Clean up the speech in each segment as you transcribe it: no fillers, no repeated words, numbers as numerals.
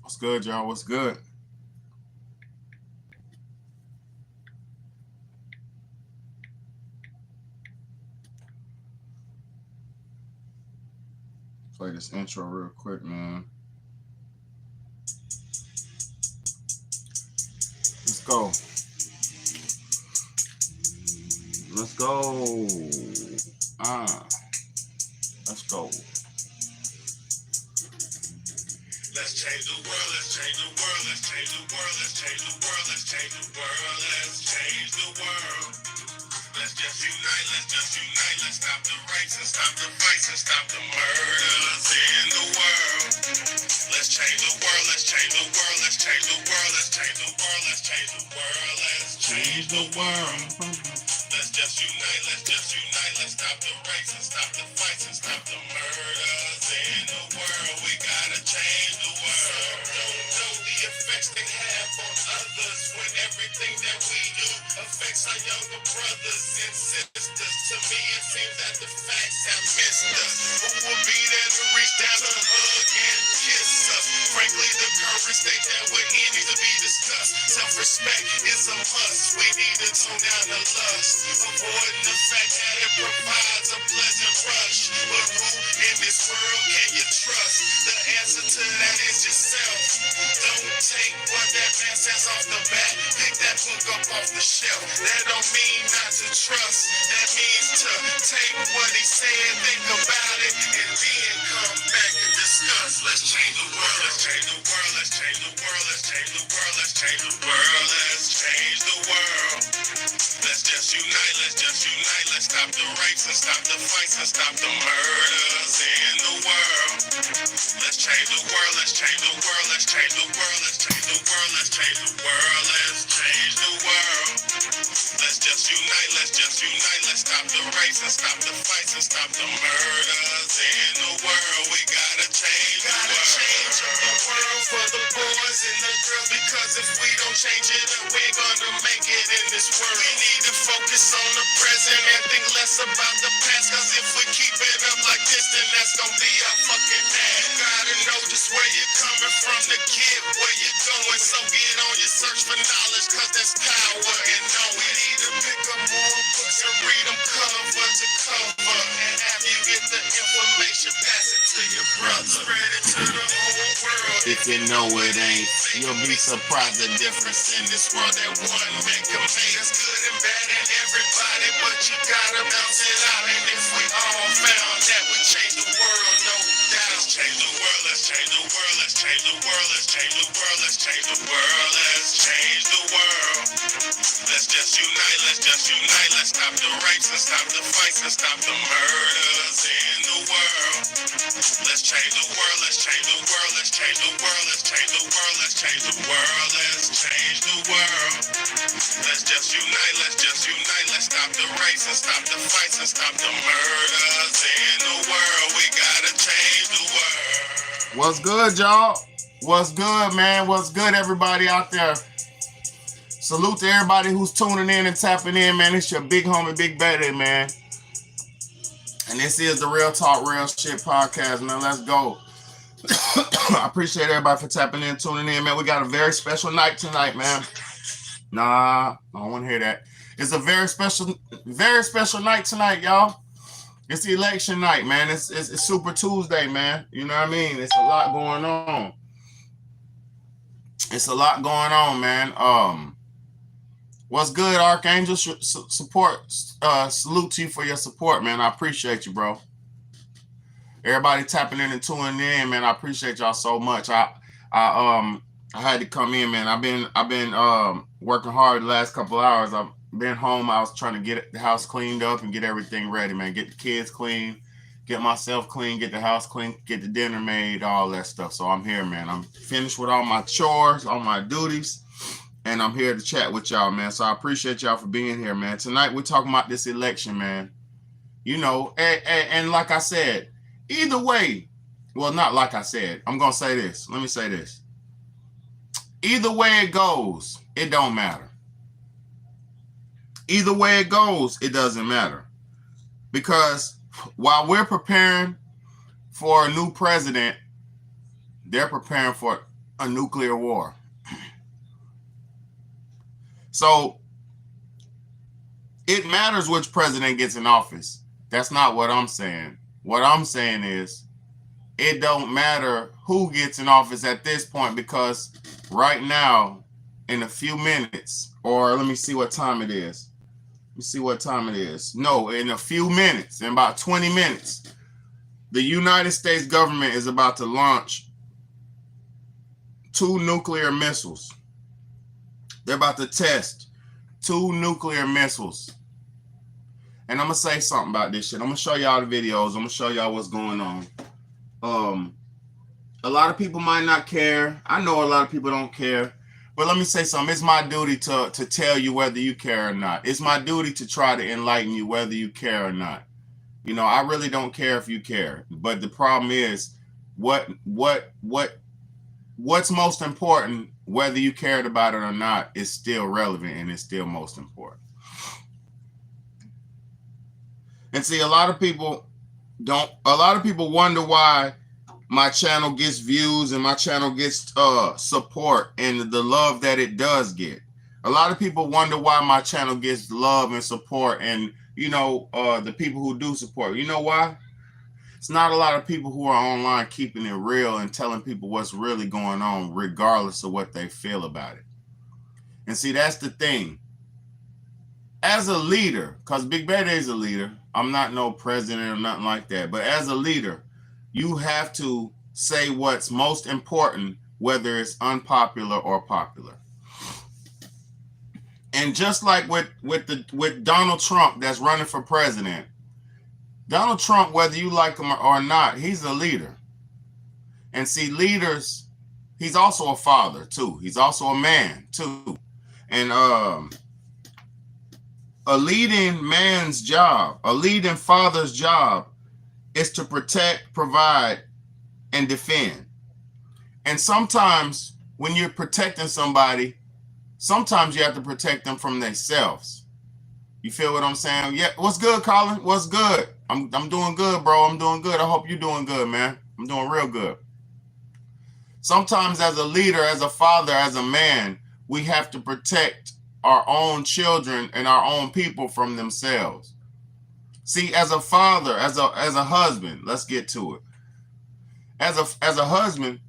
What's good, y'all? What's good? Play this intro real quick, man. Let's go. Let's go. Ah, let's go. Let's change the world, let's change the world, let's change the world, let's change the world, let's change the world, let's change the world. Let's just unite, let's stop the rights and stop the fights and stop the murders in the world. Let's change the world, let's change the world, let's change the world, let's change the world, let's change the world, let's change the world. Let's just unite, let's stop the rights and stop the fights and stop the murders in the world. We gotta change the world. Don't know the effects they have on others when everything that we do affects our younger brothers and sisters. To me, it seems that the facts have missed us. Who will be there to reach down to hug and kiss us? Frankly, the current state that we're in needs to be discussed. Self-respect is a must. We need to tone down the lust, avoiding the fact that it provides a pleasant rush. But who in this world can you trust? The answer to that is yourself. Don't take what that man says off the bat. Pick that book up off the shelf. That don't mean not to trust. That means to take what he said, think about it, and then come back and discuss. Let's change the world, let's change the world, let's change the world, let's change the world, let's change the world, let's change the world. Let's just unite, let's stop the rights and stop the fights and stop the murders in the world. Let's change the world, let's change the world, let's change the world, let's change the world, let's change the world, let's change the world. Let's just unite, let's stop the rights and stop the fights and stop the murders in the world. We gotta change the world. Change the world for the boys and the girls, because if we don't change it up, we're gonna make it in this world. We need to focus on the present and think less about the past, cause if we keep it up like this, then that's gonna be our fucking ass. You gotta know just where you're coming from to get where you're going, so get on your search for knowledge, cause there's power in knowing. We need to pick up more books and read them cover to cover, and after you get the information, pass it to your brother. Spread it to the whole world. If you know it ain't, you'll be surprised the difference in this world that one man can make. There's good and bad in everybody, but you gotta bounce it out. And if we all found that, we change the world, no doubt. Let's change the world, let's change the world, let's change the world, let's change the world, let's change the world, let's change the world. Let's just unite, let's stop the rights and stop the fights and stop the murders in the world. Let's change the world, let's change the world, let's change the world, let's change the world, let's change the world, let's change the world. Let's just unite, let's stop the rights and stop the fights and stop the murders in the world. We gotta change the world. What's good, y'all? What's good, man? What's good, everybody out there? Salute to everybody who's tuning in and tapping in, man. It's your big homie, Big Betty, man. And this is the Real Talk, Real Shit podcast, man. Let's go. I appreciate everybody for tapping in, tuning in, man. We got a very special night tonight, man. Nah, I don't want to hear that. It's a very special night tonight, y'all. It's the election night, man. It's Super Tuesday, man. You know what I mean? It's a lot going on. It's a lot going on, man. What's good, Archangel? Support. Salute to you for your support, man. I appreciate you, bro. Everybody tapping in and tuning in, man. I appreciate y'all so much. I had to come in, man. I've been working hard the last couple of hours. I've been home. I was trying to get the house cleaned up and get everything ready, man. Get the kids clean, get myself clean, get the house clean, get the dinner made, all that stuff. So I'm here, man. I'm finished with all my chores, all my duties. And I'm here to chat with y'all, man. So I appreciate y'all for being here, man. Tonight we're talking about this election, man. You know, and like I said, either way, well, not like I said. I'm going to say this. Let me say this. Either way it goes, it don't matter. Either way it goes, it doesn't matter. Because while we're preparing for a new president, they're preparing for a nuclear war. So it matters which president gets in office. That's not what I'm saying. What I'm saying is it don't matter who gets in office at this point, because right now, in a few minutes, or let me see what time it is. Let me see what time it is. No, in a few minutes, in about 20 minutes, the United States government is about to launch 2 nuclear missiles. They're about to test 2 nuclear missiles. And I'm gonna say something about this shit. I'm gonna show y'all the videos. I'm gonna show y'all what's going on. Um, a lot of people might not care. I know a lot of people don't care. But let me say something. It's my duty to tell you whether you care or not. It's my duty to try to enlighten you whether you care or not. You know, I really don't care if you care. But the problem is, what's most important, whether you cared about it or not, is still relevant and it's still most important. And see, a lot of people wonder why my channel gets views and my channel gets support and the love that it does get. A lot of people wonder why my channel gets love and support, and the people who do support. You know why? It's not a lot of people who are online keeping it real and telling people what's really going on, regardless of what they feel about it. And see, that's the thing. As a leader, because Big Bad is a leader, I'm not no president or nothing like that, but as a leader, you have to say what's most important, whether it's unpopular or popular. And just like with Donald Trump that's running for president, Donald Trump, whether you like him or not, he's a leader. And see, leaders, he's also a father too. He's also a man too. And a leading man's job, a leading father's job, is to protect, provide, and defend. And sometimes when you're protecting somebody, sometimes you have to protect them from themselves. You feel what I'm saying? Yeah. What's good, Colin? What's good? I'm doing good, bro. I'm doing good. I hope you're doing good, man. I'm doing real good. Sometimes as a leader, as a father, as a man, we have to protect our own children and our own people from themselves. See, as a father, as a husband, let's get to it. As a husband,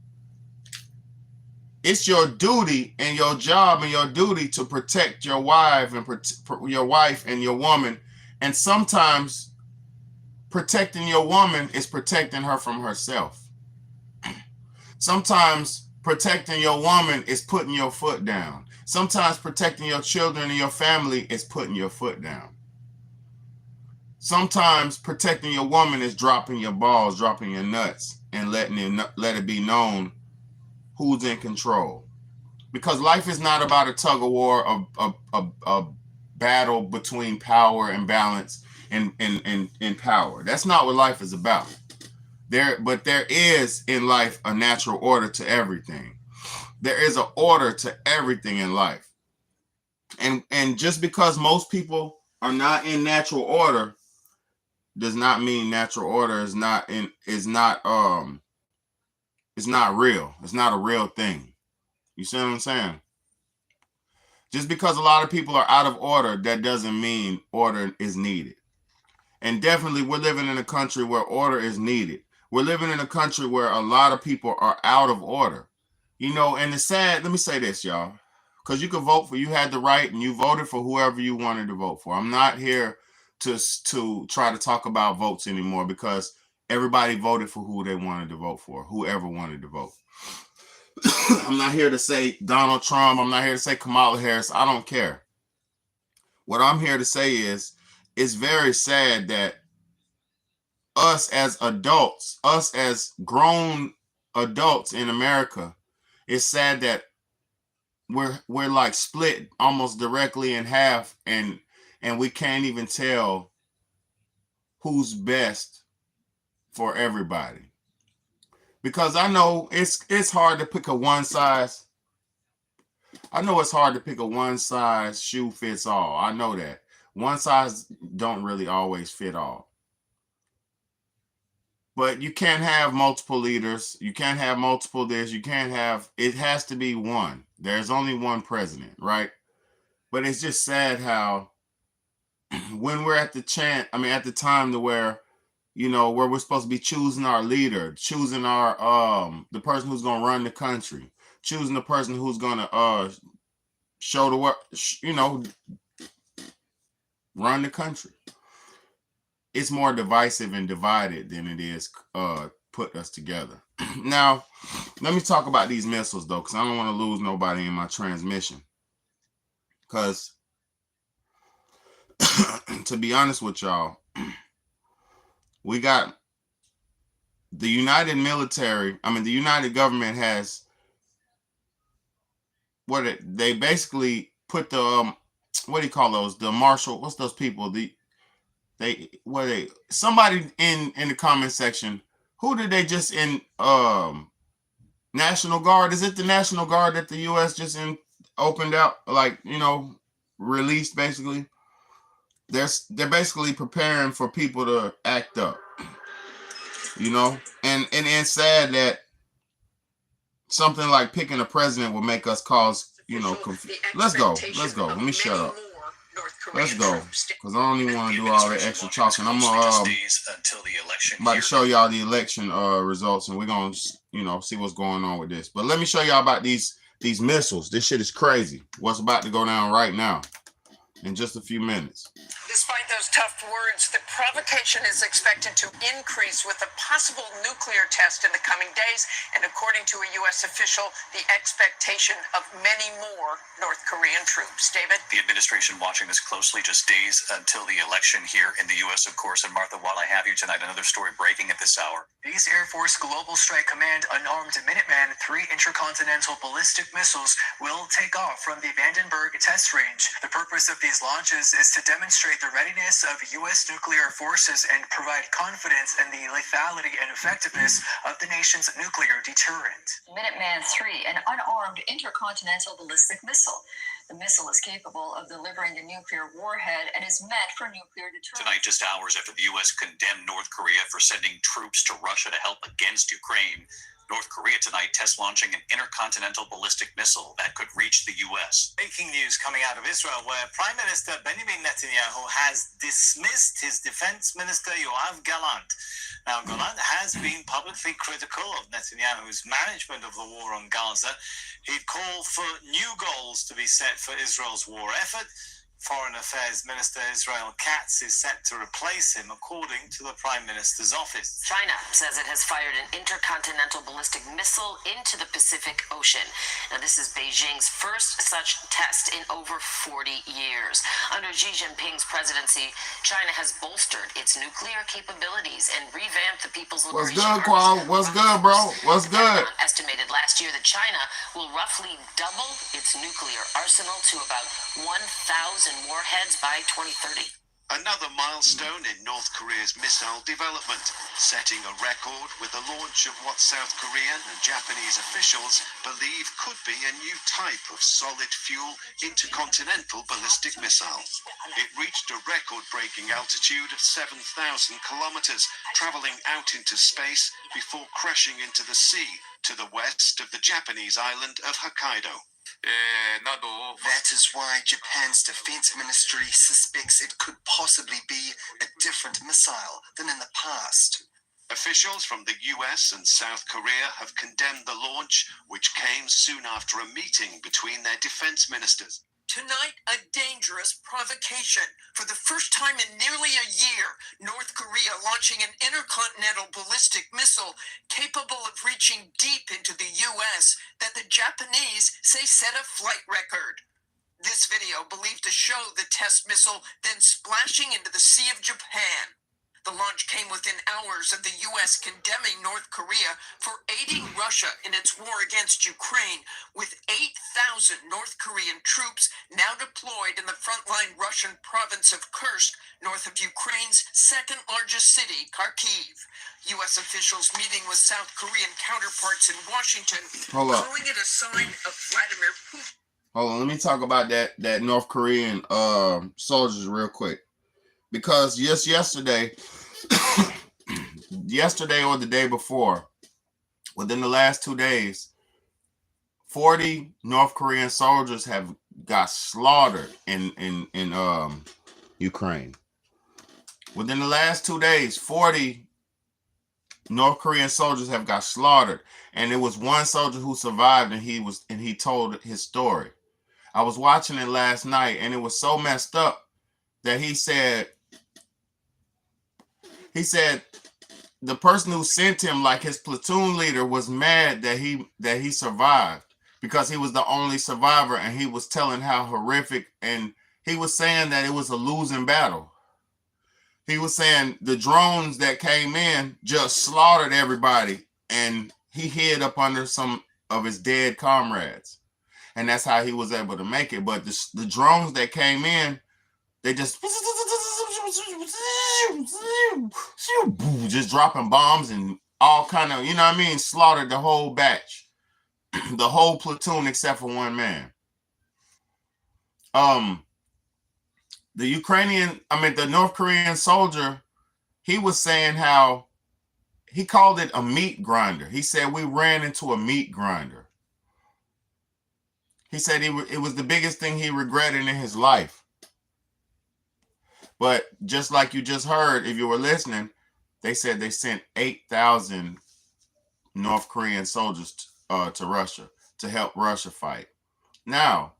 it's your duty and your job and your duty to protect your wife and your woman. And sometimes protecting your woman is protecting her from herself. Sometimes protecting your woman is putting your foot down. Sometimes protecting your children and your family is putting your foot down. Sometimes protecting your woman is dropping your balls, dropping your nuts, and let it be known who's in control. Because life is not about a tug of war, a battle between power and balance and power. That's not what life is about. But there is in life a natural order to everything. There is an order to everything in life. And just because most people are not in natural order does not mean natural order is not real. It's not a real thing. You see what I'm saying? Just because a lot of people are out of order, that doesn't mean order is needed. And definitely we're living in a country where order is needed. We're living in a country where a lot of people are out of order. And it's sad. Let me say this, y'all, because you could vote for, you had the right and you voted for whoever you wanted to vote for. I'm not here to try to talk about votes anymore, because everybody voted for who they wanted to vote for, whoever wanted to vote. I'm not here to say Donald Trump. I'm not here to say Kamala Harris. I don't care. What I'm here to say is, it's very sad that us as adults, us as grown adults in America, it's sad that we're like split almost directly in half, and we can't even tell who's best for everybody. Because I know it's hard to pick a one size. I know it's hard to pick a one size shoe fits all. I know that. One size don't really always fit all. But you can't have multiple leaders. You can't have multiple this. You can't have, it has to be one. There's only one president, right? But it's just sad how when we're at the at the time to where, where we're supposed to be choosing our leader, choosing our the person who's gonna run the country, choosing the person who's gonna show the work, run the country. It's more divisive and divided than it is put us together. Now, let me talk about these missiles though, because I don't want to lose nobody in my transmission. Because to be honest with y'all, we got the United military. The United government has they basically put the what do you call those? The marshal. What's those people? Somebody in the comment section. Who did they just in National Guard? Is it the National Guard that the U.S. just opened out, released basically? They're basically preparing for people to act up, and it's sad that something like picking a president will make us cause, Let's go. Let me shut up. Let's go, because I don't even want to do all that extra talking. I'm about to show y'all the election results, and we're gonna, see what's going on with this. But let me show y'all about these missiles. This shit is crazy. What's about to go down right now in just a few minutes. Despite those tough words, the provocation is expected to increase with a possible nuclear test in the coming days, and according to a U.S. official, the expectation of many more North Korean troops. David? The administration watching this closely, just days until the election here in the U.S., of course. And Martha, while I have you tonight, another story breaking at this hour. These Air Force Global Strike Command unarmed Minuteman 3 intercontinental ballistic missiles will take off from the Vandenberg test range. The purpose of these launches is to demonstrate the readiness of U.S. nuclear forces and provide confidence in the lethality and effectiveness of the nation's nuclear deterrent. Minuteman 3, an unarmed intercontinental ballistic missile. The missile is capable of delivering a nuclear warhead and is meant for nuclear deterrence. Tonight, just hours after the U.S. condemned North Korea for sending troops to Russia to help against Ukraine, North Korea tonight test launching an intercontinental ballistic missile that could reach the U.S. Breaking news coming out of Israel, where Prime Minister Benjamin Netanyahu has dismissed his defense minister Yoav Gallant. Now, Gallant has been publicly critical of Netanyahu's management of the war on Gaza. He'd called for new goals to be set for Israel's war effort. Foreign Affairs Minister Israel Katz is set to replace him, according to the Prime Minister's office. China says it has fired an intercontinental ballistic missile into the Pacific Ocean. Now, this is Beijing's first such test in over 40 years. Under Xi Jinping's presidency, China has bolstered its nuclear capabilities and revamped the People's Liberation Army. What's good, Qual? What's good, bro? What's good? Estimated last year that China will roughly double its nuclear arsenal to about 1,000 warheads by 2030. Another milestone in North Korea's missile development, setting a record with the launch of what South Korean and Japanese officials believe could be a new type of solid-fuel intercontinental ballistic missile. It reached a record-breaking altitude of 7,000 kilometers, traveling out into space before crashing into the sea to the west of the Japanese island of Hokkaido. That is why Japan's defense ministry suspects it could possibly be a different missile than in the past. Officials from the US and South Korea have condemned the launch, which came soon after a meeting between their defense ministers. Tonight, a dangerous provocation. For the first time in nearly a year, North Korea launching an intercontinental ballistic missile capable of reaching deep into the U.S. that the Japanese say set a flight record. This video believed to show the test missile then splashing into the Sea of Japan. The launch came within hours of the U.S. condemning North Korea for aiding Russia in its war against Ukraine, with 8,000 North Korean troops now deployed in the frontline Russian province of Kursk, north of Ukraine's second largest city, Kharkiv. U.S. officials meeting with South Korean counterparts in Washington, calling it a sign of Vladimir Putin. Hold on, let me talk about that North Korean soldiers real quick. Because just yesterday, yesterday or the day before, within the last 2 days, 40 North Korean soldiers have got slaughtered in Ukraine. Within the last 2 days, 40 North Korean soldiers have got slaughtered, and it was one soldier who survived, and he told his story. I was watching it last night, and it was so messed up that he said the person who sent him, like his platoon leader, was mad that he survived because he was the only survivor, and he was telling how horrific, and he was saying that it was a losing battle. He was saying the drones that came in just slaughtered everybody, and he hid up under some of his dead comrades, and that's how he was able to make it. But the drones that came in, they just dropping bombs and all kind of, you know what I mean, slaughtered the whole batch, the whole platoon except for one man. The North Korean soldier, he was saying how he called it a meat grinder. He said we ran into a meat grinder. He said it was the biggest thing he regretted in his life. But just like you just heard, if you were listening, they said they sent 8,000 North Korean soldiers to Russia to help Russia fight. Now,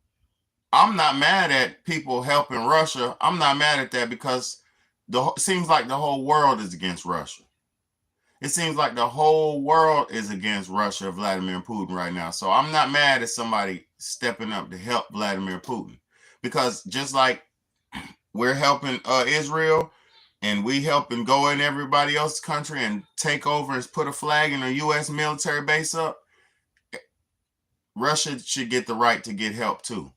I'm not mad at people helping Russia. I'm not mad at that because it seems like the whole world is against Russia. It seems like the whole world is against Russia, Vladimir Putin right now. So I'm not mad at somebody stepping up to help Vladimir Putin, because just like we're helping Israel, and we helping go in everybody else's country and take over and put a flag in a U.S. military base up, Russia should get the right to get help too.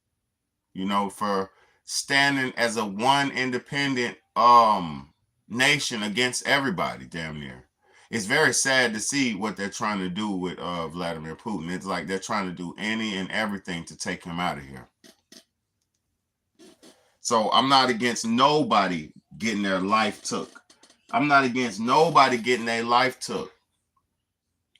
You know, for standing as a one independent nation against everybody, damn near. It's very sad to see what they're trying to do with Vladimir Putin. It's like they're trying to do any and everything to take him out of here. So I'm not against nobody getting their life took. I'm not against nobody getting their life took.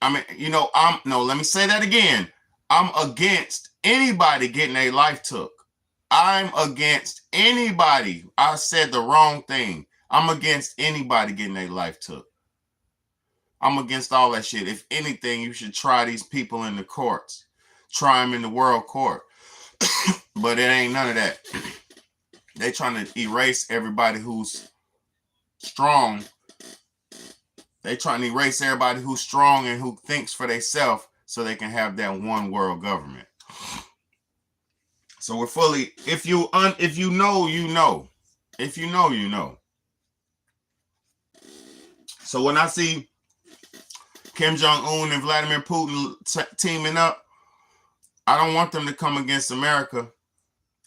I mean, you know, let me say that again. I'm against anybody getting their life took. I'm against anybody. I said the wrong thing. I'm against anybody getting their life took. I'm against all that shit. If anything, you should try these people in the courts. Try them in the world court. But it ain't none of that. They trying to erase everybody who's strong. They trying to erase everybody who's strong and who thinks for themselves so they can have that one world government. So we're fully, if you know, you know. If you know, you know. So when I see Kim Jong-un and Vladimir Putin teaming up, I don't want them to come against America,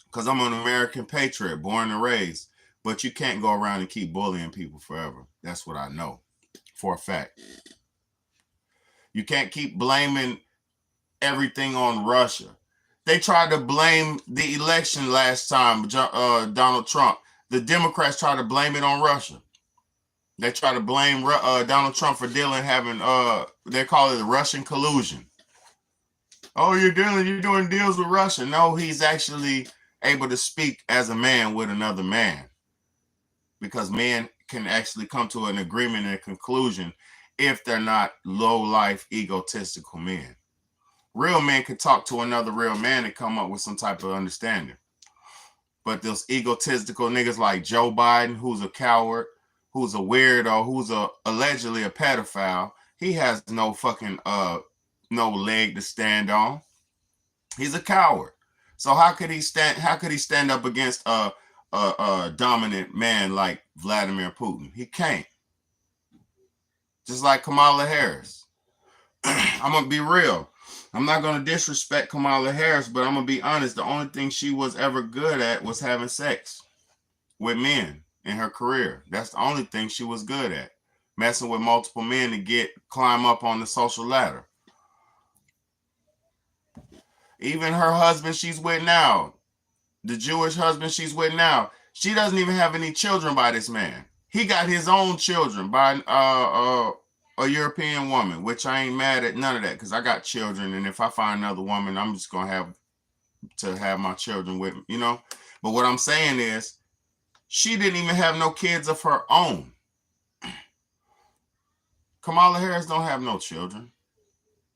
because I'm an American patriot, born and raised. But you can't go around and keep bullying people forever. That's what I know for a fact. You can't keep blaming everything on Russia. They tried to blame the election last time, Donald Trump. The Democrats tried to blame it on Russia. They try to blame Donald Trump for having they call it the Russian collusion. Oh, you're doing deals with Russia. No, he's actually able to speak as a man with another man, because men can actually come to an agreement and a conclusion if they're not low-life, egotistical men. Real men can talk to another real man and come up with some type of understanding. But those egotistical niggas like Joe Biden, who's a coward, who's a weirdo, who's allegedly a pedophile, he has no fucking no leg to stand on. He's a coward. So how could he stand up against a dominant man like Vladimir Putin? He can't. Just like Kamala Harris. I'm gonna be real. I'm not gonna disrespect Kamala Harris, but I'm gonna be honest. The only thing she was ever good at was having sex with men in her career. That's the only thing she was good at. Messing with multiple men to climb up on the social ladder. Even her husband she's with now, the Jewish husband she's with now, she doesn't even have any children by this man. He got his own children by a European woman, which I ain't mad at none of that because I got children, and if I find another woman, I'm just gonna have my children with me, you know. But what I'm saying is, she didn't even have no kids of her own. Kamala Harris don't have no children,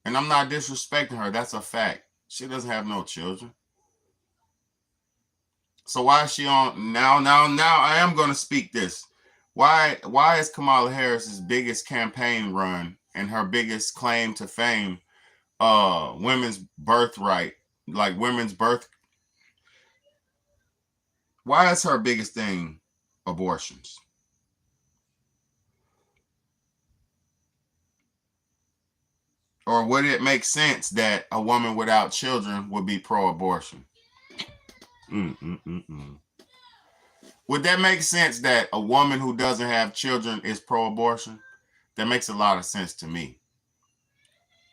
and I'm not disrespecting her. That's a fact. She doesn't have no children. So why is she on now? I am gonna speak this. Why is Kamala Harris's biggest campaign run and her biggest claim to fame women's birthright, like women's birth? Why is her biggest thing abortions? Or would it make sense that a woman without children would be pro-abortion? Would that make sense that a woman who doesn't have children is pro-abortion? That makes a lot of sense to me.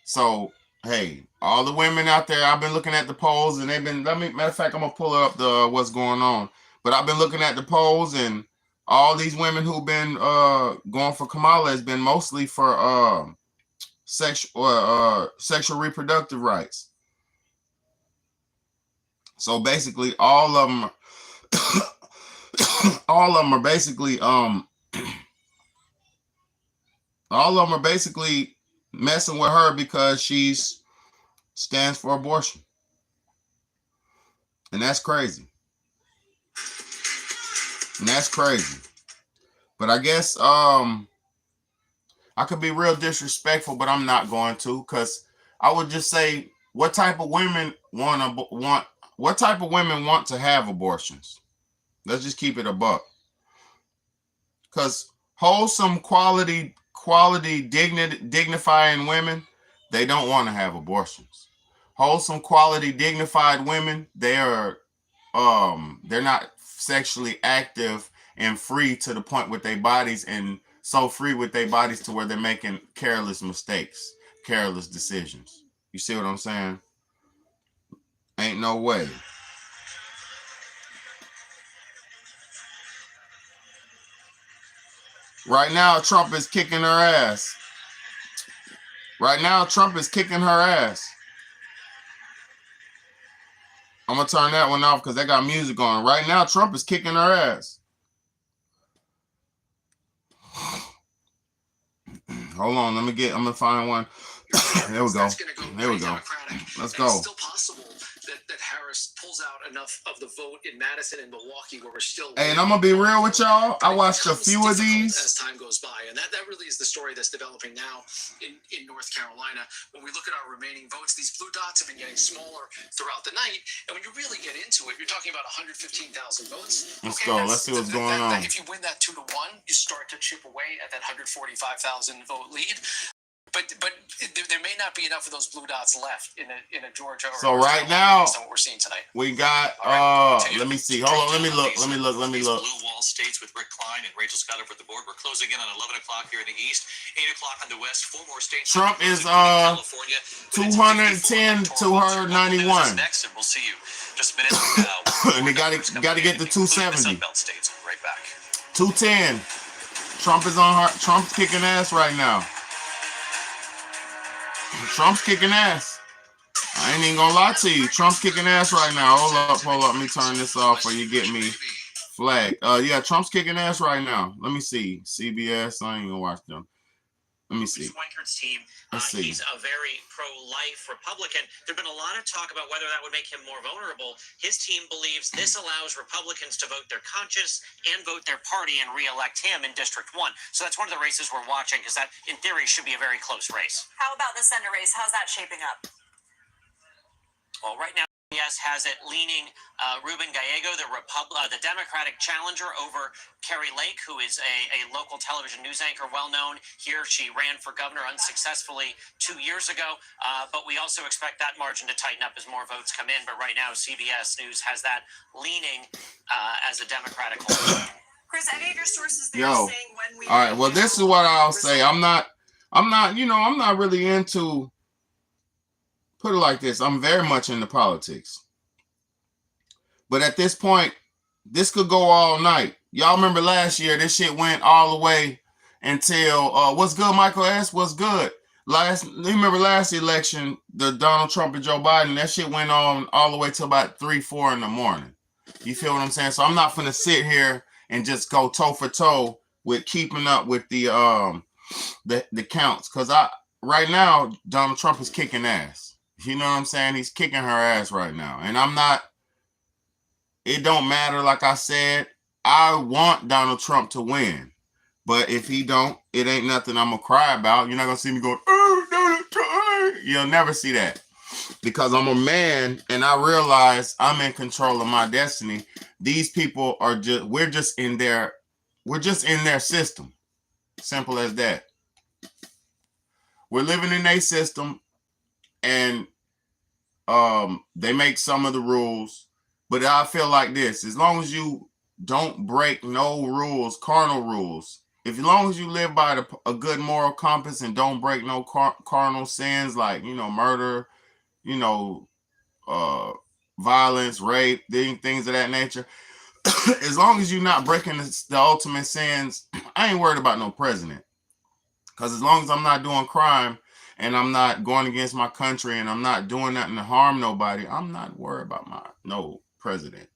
So, hey, all the women out there, I've been looking at the polls, and they've been, matter of fact, I'm going to pull up what's going on. But I've been looking at the polls, and all these women who've been going for Kamala has been mostly for sexual reproductive rights. So basically, all of them are basically messing with her because she stands for abortion, and that's crazy. But I guess I could be real disrespectful, but I'm not going to, because I would just say, what type of women want to have abortions? Let's just keep it a buck. Because wholesome, quality, dignifying women, they don't want to have abortions. Wholesome, quality, dignified women, they're not sexually active and free to the point with their bodies, and so free with their bodies to where they're making careless mistakes, careless decisions. You see what I'm saying? Ain't no way. Right now, Trump is kicking her ass. I'm going to turn that one off because they got music on. Right now, Trump is kicking her ass. Hold on, I'm going to find one. There we go. Let's go. It's still possible that Harris pulls out enough of the vote in Madison and Milwaukee where we're still. Hey, and I'm gonna be real with y'all. I watched a few of these as time goes by, and that really is the story that's developing now in North Carolina. When we look at our remaining votes, these blue dots have been getting smaller throughout the night, and when you really get into it, you're talking about 115,000 votes. Let's go. Let's see what's going on. If you win that 2-1, you start to chip away at that 145,000 vote lead. But there may not be enough of those blue dots left in a Georgia. So right now, based on what we're seeing tonight, we got. Let me see. Hold on. Let me look. Blue wall states with Rick Klein and Rachel Scott over at the board. We're closing in on 11 o'clock here in the east, 8 o'clock on the west. 4 more states. Trump is 210 to her 91. Next, and we'll see you just minutes from now. And they got to get to 270. Sunbelt states. Right back. 210. Trump is on her. Trump's kicking ass right now. Trump's kicking ass. I ain't even gonna lie to you. Trump's kicking ass right now. Hold up. Let me turn this off or you get me flagged. Yeah, Trump's kicking ass right now. Let me see. CBS. I ain't gonna watch them. Let me see. Schweikert's team. He's a very pro-life Republican. There's been a lot of talk about whether that would make him more vulnerable. His team believes this allows Republicans to vote their conscience and vote their party and re-elect him in District 1. So that's one of the races we're watching, because that, in theory, should be a very close race. How about the Senate race? How's that shaping up? Well, right now, CBS has it leaning Ruben Gallego, the Democratic challenger, over Carrie Lake, who is a local television news anchor, well known here. She ran for governor unsuccessfully 2 years ago, but we also expect that margin to tighten up as more votes come in. But right now, CBS News has that leaning as a Democratic holder. Chris, any of your sources there saying when we? All right. Well, this is what I'll say. I'm not really into. Put it like this, I'm very much into politics. But at this point, this could go all night. Y'all remember last year, this shit went all the way. until what's good, Michael S. What's good? Remember last election, the Donald Trump and Joe Biden, that shit went on all the way till about 3-4 in the morning. You feel what I'm saying? So I'm not gonna sit here and just go toe for toe with keeping up with the counts, because right now Donald Trump is kicking ass. You know what I'm saying? He's kicking her ass right now, and I'm not. It don't matter. Like I said, I want Donald Trump to win, but if he don't, it ain't nothing I'm gonna cry about. You're not gonna see me going, "Oh, Donald Trump." You'll never see that, because I'm a man and I realize I'm in control of my destiny. These people are we're just in their system. Simple as that. We're living in their system, and they make some of the rules, but I feel like this: as long as you don't break no rules, carnal rules, as long as you live by a good moral compass and don't break no carnal sins like, murder, violence, rape, things of that nature, as long as you're not breaking the ultimate sins, I ain't worried about no president. Because as long as I'm not doing crime and I'm not going against my country and I'm not doing nothing to harm nobody, I'm not worried about no president.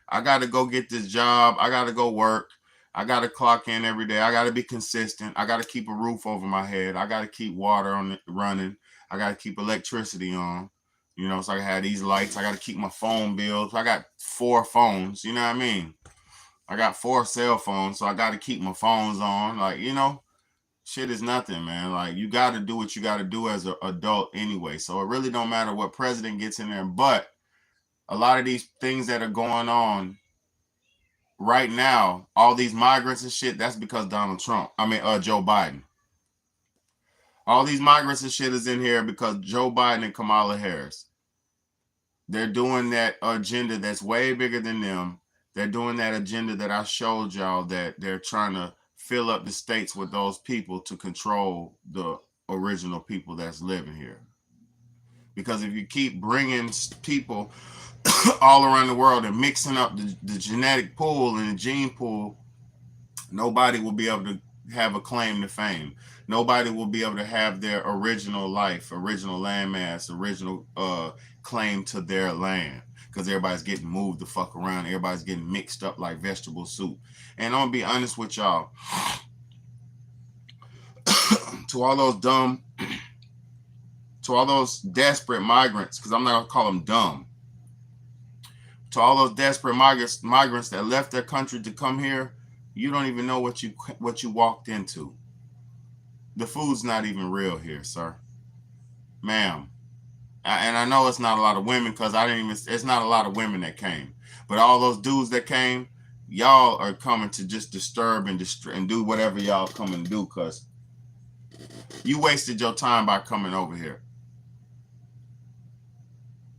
I got to go get this job. I got to go work. I got to clock in every day. I got to be consistent. I got to keep a roof over my head. I got to keep water running. I got to keep electricity on. So I have these lights. I got to keep my phone bills. I got 4 phones. You know what I mean? I got 4 cell phones, so I got to keep my phones on. Like, shit is nothing, man. Like, you got to do what you got to do as an adult anyway. So it really don't matter what president gets in there. But a lot of these things that are going on right now, all these migrants and shit, that's because Joe Biden. All these migrants and shit is in here because Joe Biden and Kamala Harris. They're doing that agenda that's way bigger than them. They're doing that agenda that I showed y'all, that they're trying to fill up the states with those people to control the original people that's living here. Because if you keep bringing people all around the world and mixing up the genetic pool and the gene pool, nobody will be able to have a claim to fame. Nobody will be able to have their original life, original landmass, original claim to their land, because everybody's getting moved the fuck around. Everybody's getting mixed up like vegetable soup. And I'm gonna be honest with y'all, to all those desperate migrants, because I'm not gonna call them dumb, to all those desperate migrants that left their country to come here, you don't even know what you walked into. The food's not even real here, sir, ma'am. And I know it's not a lot of women, because it's not a lot of women that came. But all those dudes that came, y'all are coming to just disturb and do whatever y'all come and do, because you wasted your time by coming over here.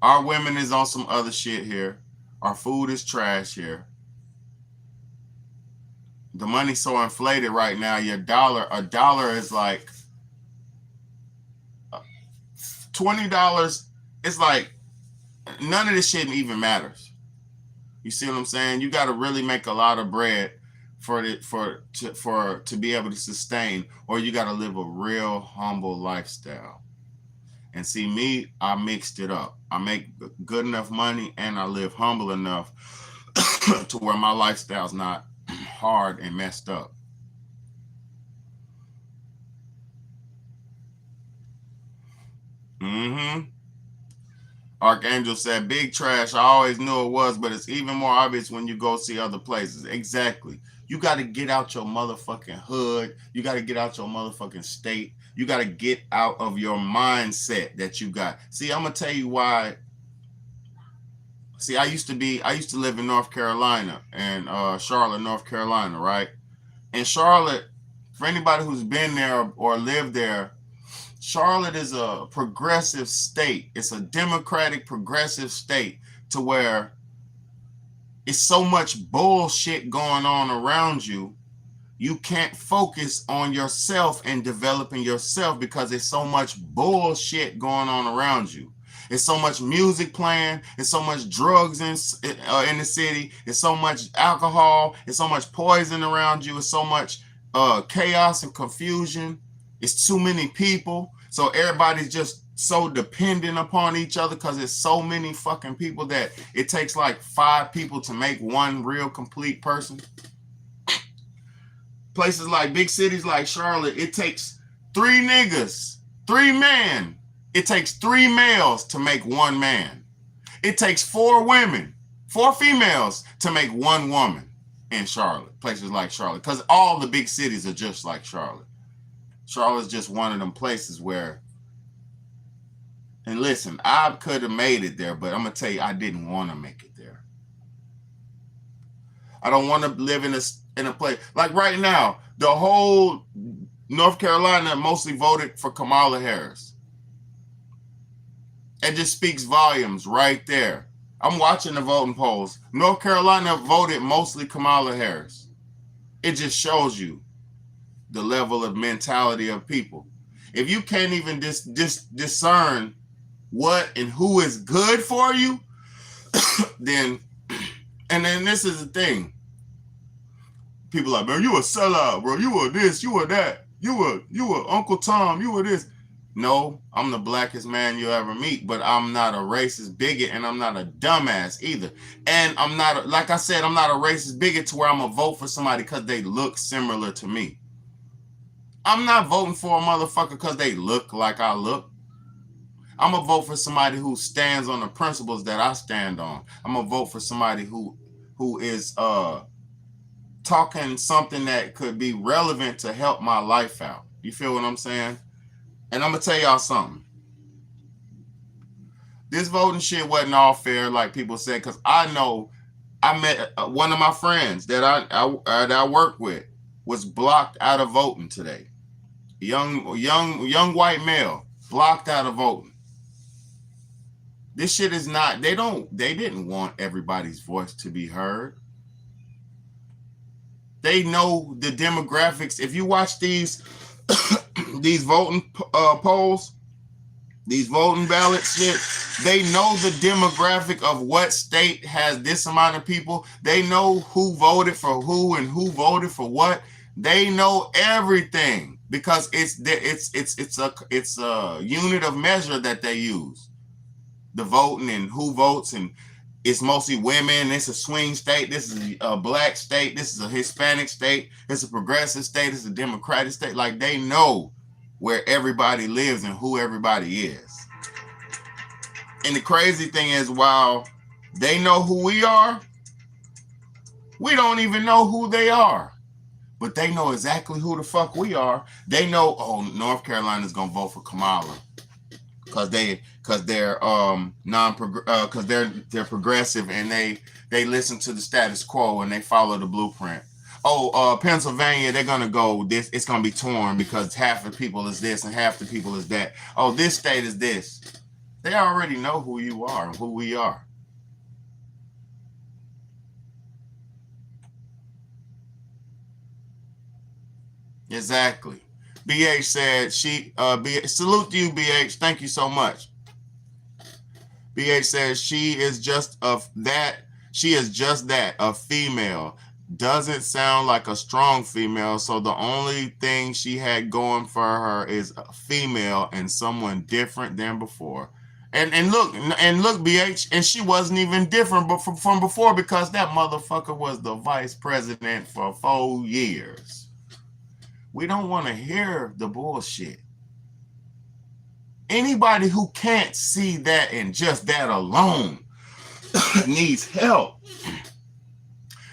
Our women is on some other shit here. Our food is trash here. The money's so inflated right now. A dollar is like $20. It's like none of this shit even matters. You see what I'm saying? You got to really make a lot of bread to be able to sustain, or you got to live a real humble lifestyle. And see, me, I mixed it up. I make good enough money and I live humble enough to where my lifestyle's not hard and messed up. Archangel said, big trash. I always knew it was, but it's even more obvious when you go see other places. Exactly. You got to get out your motherfucking hood. You got to get out your motherfucking state. You got to get out of your mindset that you got. See, I'm going to tell you why. See, I used to live in North Carolina, and Charlotte, North Carolina, right? And Charlotte, for anybody who's been there or lived there, Charlotte is a progressive state. It's a democratic progressive state, to where it's so much bullshit going on around you. You can't focus on yourself and developing yourself, because there's so much bullshit going on around you. It's so much music playing. It's so much drugs in the city. It's so much alcohol. It's so much poison around you. It's so much chaos and confusion. It's too many people. So everybody's just so dependent upon each other because it's so many fucking people that it takes like 5 people to make one real complete person. Places like big cities like Charlotte, it takes 3 niggas, 3 men. It takes 3 males to make 1 man. It takes 4 women, 4 females to make 1 woman in Charlotte. Places like Charlotte, because all the big cities are just like Charlotte. Charlotte's just one of them places where, and listen, I could have made it there, but I'm going to tell you, I didn't want to make it there. I don't want to live in a place, like right now, the whole North Carolina mostly voted for Kamala Harris. It just speaks volumes right there. I'm watching the voting polls. North Carolina voted mostly Kamala Harris. It just shows you the level of mentality of people. If you can't even discern what and who is good for you, then this is the thing. People are like, man, you a sellout, bro. You were this, you were that. You were Uncle Tom, you were this. No, I'm the blackest man you'll ever meet, but I'm not a racist bigot, and I'm not a dumbass either. And I'm not, like I said, I'm not a racist bigot to where I'm going to vote for somebody because they look similar to me. I'm not voting for a motherfucker because they look like I look. I'm going to vote for somebody who stands on the principles that I stand on. I'm going to vote for somebody who is talking something that could be relevant to help my life out. You feel what I'm saying? And I'm going to tell y'all something. This voting shit wasn't all fair like people said, because I know I met one of my friends that I work with was blocked out of voting today. Young white male blocked out of voting. This shit is not, they didn't want everybody's voice to be heard. They know the demographics. If you watch these these voting polls, these voting ballots shit, they know the demographic of what state has this amount of people. They know who voted for who and who voted for what. They know everything because it's a unit of measure that they use. The voting and who votes, and it's mostly women. It's a swing state. This is a black state. This is a Hispanic state. It's a progressive state. It's a Democratic state. Like, they know where everybody lives and who everybody is. And the crazy thing is, while they know who we are, we don't even know who they are. But they know exactly who the fuck we are. They know, oh, North Carolina's gonna vote for Kamala because they're progressive, and they listen to the status quo and they follow the blueprint. Oh, Pennsylvania, they're gonna go this. It's gonna be torn because half the people is this and half the people is that. Oh, this state is this. They already know who you are and who we are. Exactly. BH said salute to you, BH. Thank you so much. BH says she is just that, a female. Doesn't sound like a strong female, so the only thing she had going for her is a female and someone different than before. And look, BH, and she wasn't even different but from before, because that motherfucker was the vice president for 4 years. We don't want to hear the bullshit. Anybody who can't see that and just that alone needs help.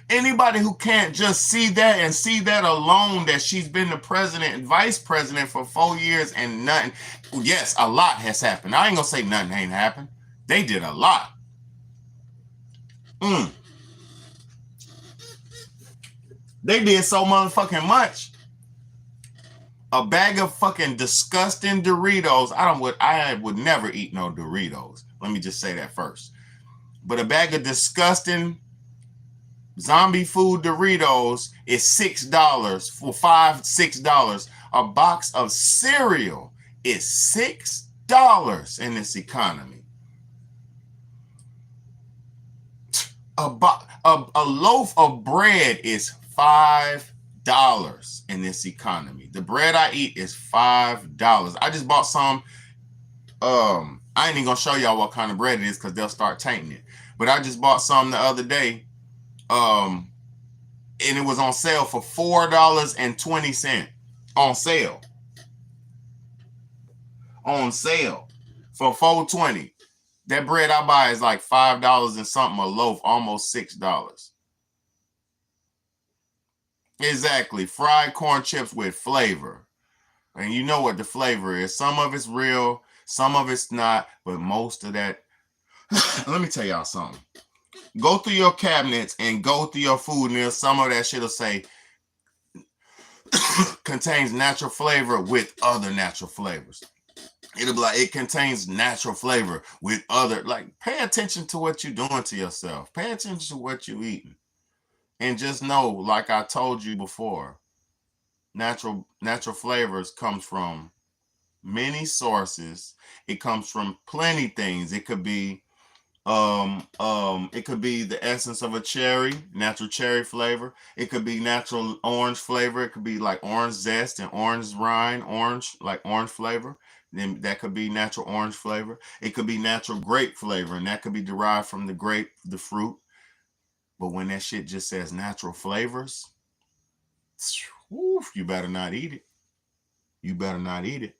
Anybody who can't just see that and see that alone, that she's been the president and vice president for 4 years and nothing. Yes, a lot has happened. I ain't gonna say nothing ain't happened. They did a lot. They did so motherfucking much. A bag of fucking disgusting Doritos. I would never eat no Doritos. Let me just say that first. But a bag of disgusting zombie food Doritos is $6 for $6. A box of cereal is $6 in this economy. A loaf of bread is $5. $5 in this economy. The bread I eat is $5. I just bought some. I ain't even gonna show y'all what kind of bread it is because they'll start tainting it. But I just bought some the other day. And it was on sale for $4.20. On sale. On sale for $4.20. That bread I buy is like $5 and something a loaf, almost $6. Exactly. Fried corn chips with flavor. And you know what the flavor is. Some of it's real, some of it's not, but most of that. Let me tell y'all something. Go through your cabinets and go through your food, and some of that shit will say contains natural flavor with other natural flavors. It'll be like it contains natural flavor with other, like, pay attention to what you're doing to yourself. Pay attention to what you're eating. And just know, like I told you before, natural flavors comes from many sources. It comes from plenty things. It could be the essence of a cherry, natural cherry flavor. It could be natural orange flavor. It could be like orange zest and orange rind, orange flavor. Then that could be natural orange flavor. It could be natural grape flavor, and that could be derived from the grape, the fruit. But when that shit just says natural flavors, you better not eat it. You better not eat it.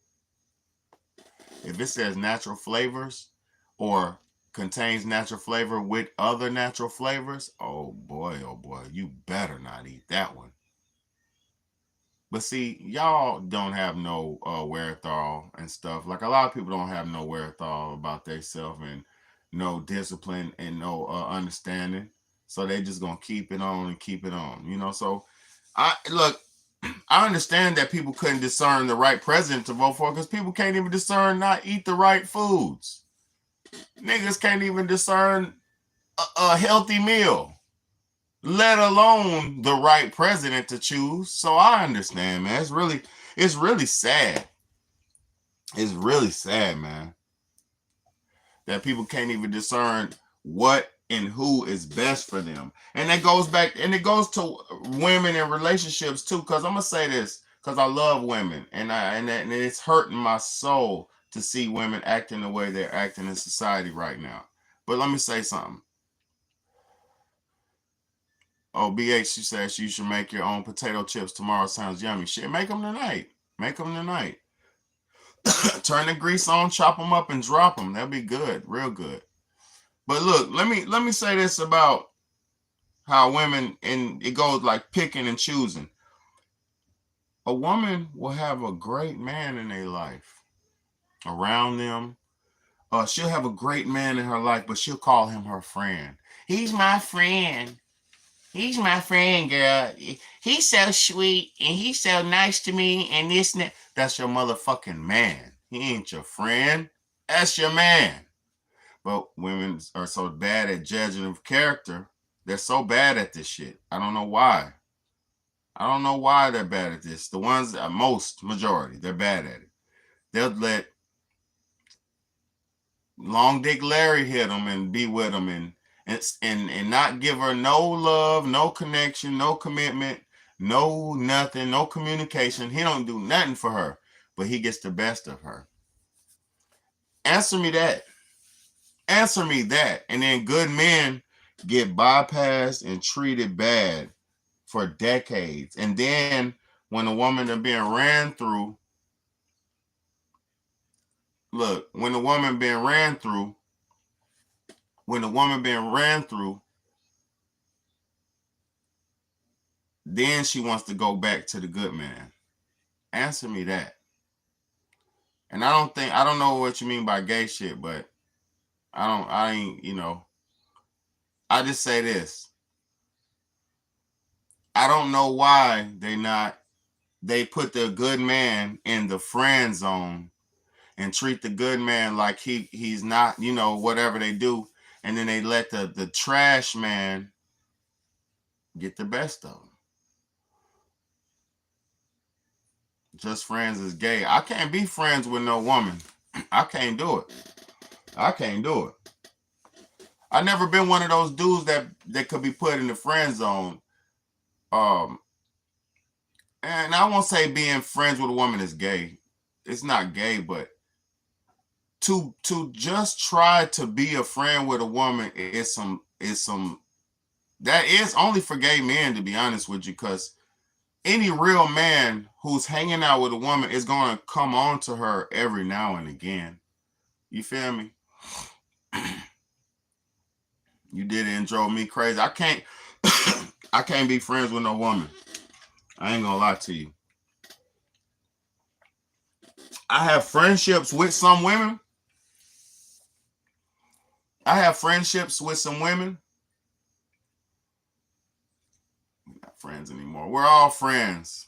If it says natural flavors or contains natural flavor with other natural flavors, oh boy, you better not eat that one. But see, y'all don't have no wherewithal and stuff. Like, a lot of people don't have no wherewithal about themselves and no discipline and no understanding. So they just gonna keep it on and keep it on, you know. So I understand that people couldn't discern the right president to vote for because people can't even discern not eat the right foods. Niggas can't even discern a healthy meal, let alone the right president to choose. So I understand, man. It's really sad. It's really sad, man, that people can't even discern what and who is best for them. And that goes back, and it goes to women in relationships too, because I'm gonna say this because I love women, and it's hurting my soul to see women acting the way they're acting in society right now. But let me say something. Oh, BH, she says you should make your own potato chips tomorrow. Sounds yummy. Shit, make them tonight. Make them tonight. Turn the grease on, chop them up, and drop them. That'll be good, real good. But look, let me say this about how women, and it goes like picking and choosing. A woman will have a great man in their life around them. She'll have a great man in her life, but she'll call him her friend. He's my friend. He's my friend, girl. He's so sweet and he's so nice to me and this and that. That's your motherfucking man. He ain't your friend. That's your man. But women are so bad at judging of character. They're so bad at this shit. I don't know why. I don't know why they're bad at this. The ones, majority, they're bad at it. They'll let Long Dick Larry hit them and be with them and not give her no love, no connection, no commitment, no nothing, no communication. He don't do nothing for her, but he gets the best of her. Answer me that. Answer me that. And then good men get bypassed and treated bad for decades. And then when a woman is being ran through, look, when the woman being ran through, then she wants to go back to the good man. Answer me that. And I don't know what you mean by gay shit, but I just say this. I don't know why they put the good man in the friend zone and treat the good man like he's not, whatever they do. And then they let the trash man get the best of them. Just friends is gay. I can't be friends with no woman. I can't do it. I've never been one of those dudes that could be put in the friend zone. and I won't say being friends with a woman is gay. It's not gay, but to just try to be a friend with a woman is some that is only for gay men, to be honest with you, because any real man who's hanging out with a woman is going to come on to her every now and again. You feel me? You did it and drove me crazy. I can't I can't be friends with no woman. I ain't gonna lie to you. I have friendships with some women. I have friendships with some women. We're not friends anymore. We're all friends.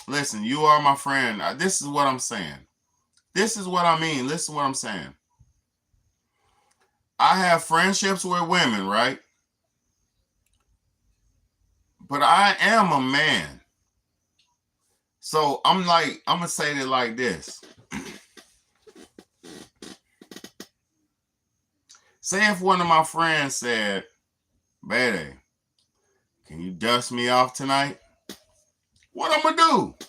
Listen, you are my friend. This is what I'm saying. This is what I mean. Listen to what I'm saying. I have friendships with women, right? But I am a man. So I'm going to say it like this. Say if one of my friends said, "Baby, can you dust me off tonight?" What I'm going to do?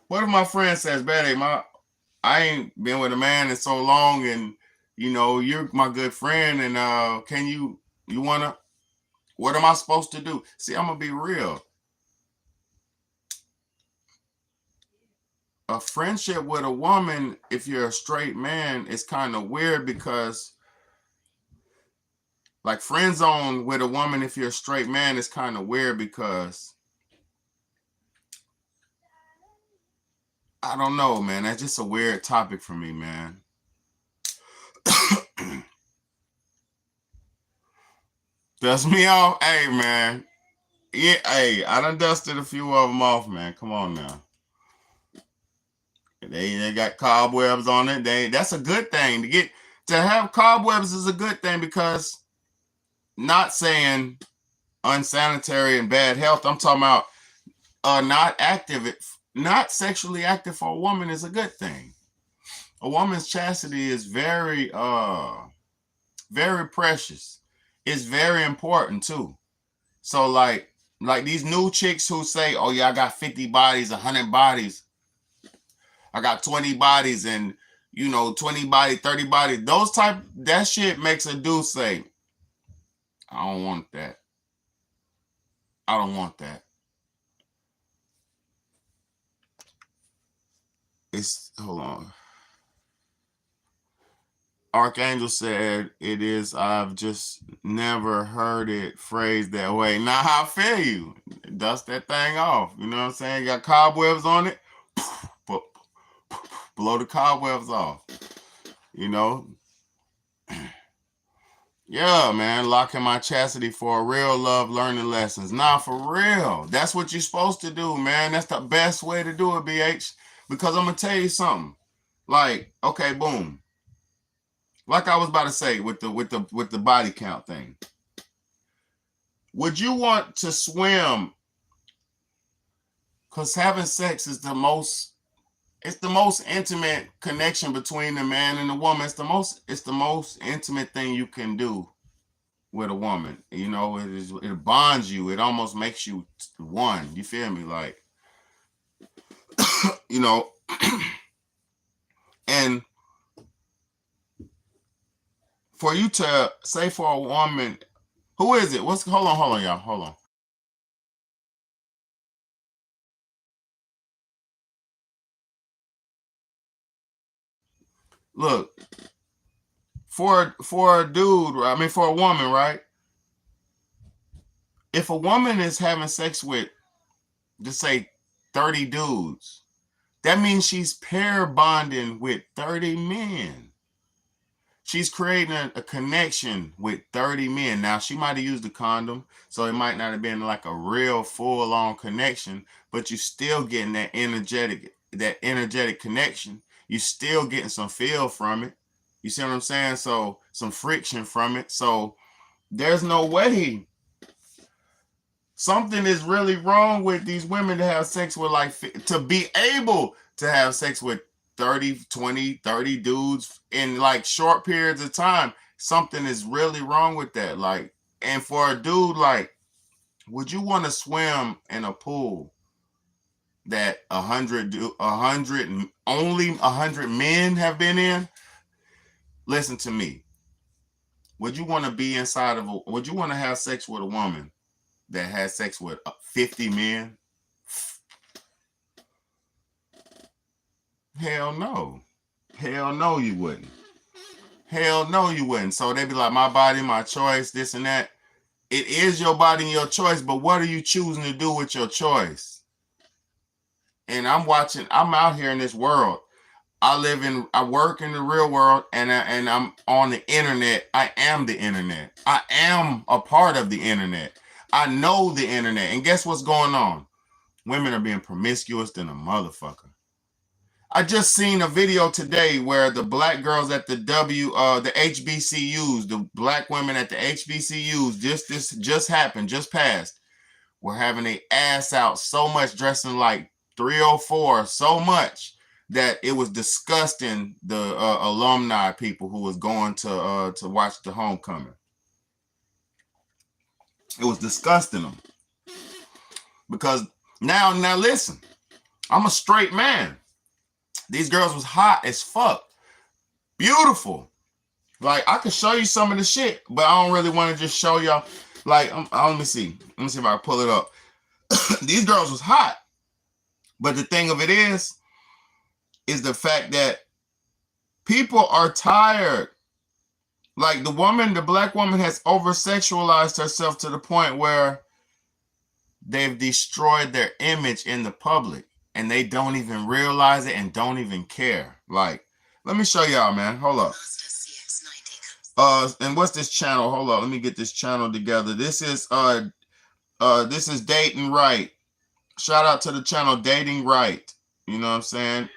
What if my friend says, "Baby, I ain't been with a man in so long, and you know, you're my good friend, and can you wanna, what am I supposed to do?" See, I'm gonna be real. A friendship with a woman, if you're a straight man, is kind of weird because, like, friend zone with a woman, if you're a straight man, is kind of weird because, I don't know, man. That's just a weird topic for me, man. Dust me off? Hey, man. Yeah, hey, I done dusted a few of them off, man. Come on now. They got cobwebs on it. That's a good thing. To have cobwebs is a good thing, because, not saying unsanitary and bad health, I'm talking about not sexually active for a woman is a good thing. A woman's chastity is very very precious. It's very important too. So like these new chicks who say, "Oh yeah, I got 50 bodies, 100 bodies. I got 20 bodies, and 20 body, 30 body." That shit makes a dude say, "I don't want that. I don't want that." Hold on. Archangel said, "It is, I've just never heard it phrased that way." Now, I feel you. Dust that thing off. You know what I'm saying? Got cobwebs on it. Blow the cobwebs off. Yeah, man. Locking my chastity for a real love, learning lessons. Nah, for real. That's what you're supposed to do, man. That's the best way to do it, BH. Because I'm going to tell you something. Like, okay, boom. Like I was about to say with the body count thing. Would you want to swim? Because having sex is the most intimate connection between the man and the woman. It's the most intimate thing you can do with a woman. It bonds you. It almost makes you one. You feel me? Like, and for you to say, for a woman, who is it? Hold on, y'all. Hold on. Look, for a dude, for a woman, right? If a woman is having sex with, just say, 30 dudes, that means she's pair bonding with 30 men. She's creating a connection with 30 men. Now, she might have used a condom, so it might not have been like a real full-on connection, but you're still getting that energetic connection. You're still getting some feel from it. You see what I'm saying? So some friction from it. So there's no way. Something is really wrong with these women to have sex with, to be able to have sex with 30, 20, 30 dudes in like short periods of time. Something is really wrong with that. Like, and for a dude, like, Would you want to swim in a pool that 100, only 100 men have been in? Listen to me. Would you want to be inside of would you want to have sex with a woman that has sex with 50 men? Hell no. Hell no, you wouldn't. Hell no, you wouldn't. So they'd be like, my body, my choice, this and that. It is your body and your choice, but what are you choosing to do with your choice? And I'm out here in this world. I work in the real world, and I'm on the internet. I am the internet. I am a part of the internet. I know the internet. And guess what's going on? Women are being promiscuous than a motherfucker. I just seen a video today where the black girls at the HBCUs, the black women at the HBCUs, this just happened, just passed, were having their ass out so much, dressing like 304, so much that it was disgusting the alumni people who was going to watch the homecoming. It was disgusting them. Because now listen, I'm a straight man. These girls was hot as fuck. Beautiful. Like, I could show you some of the shit, but I don't really want to just show y'all. Like, let me see. Let me see if I can pull it up. These girls was hot. But the thing of it is the fact that people are tired. Like, the black woman has over-sexualized herself to the point where they've destroyed their image in the public. And they don't even realize it and don't even care. Like, let me show y'all, man. Hold up. And what's this channel? Hold up. Let me get this channel together. This is Dating Right. Shout out to the channel Dating Right. You know what I'm saying?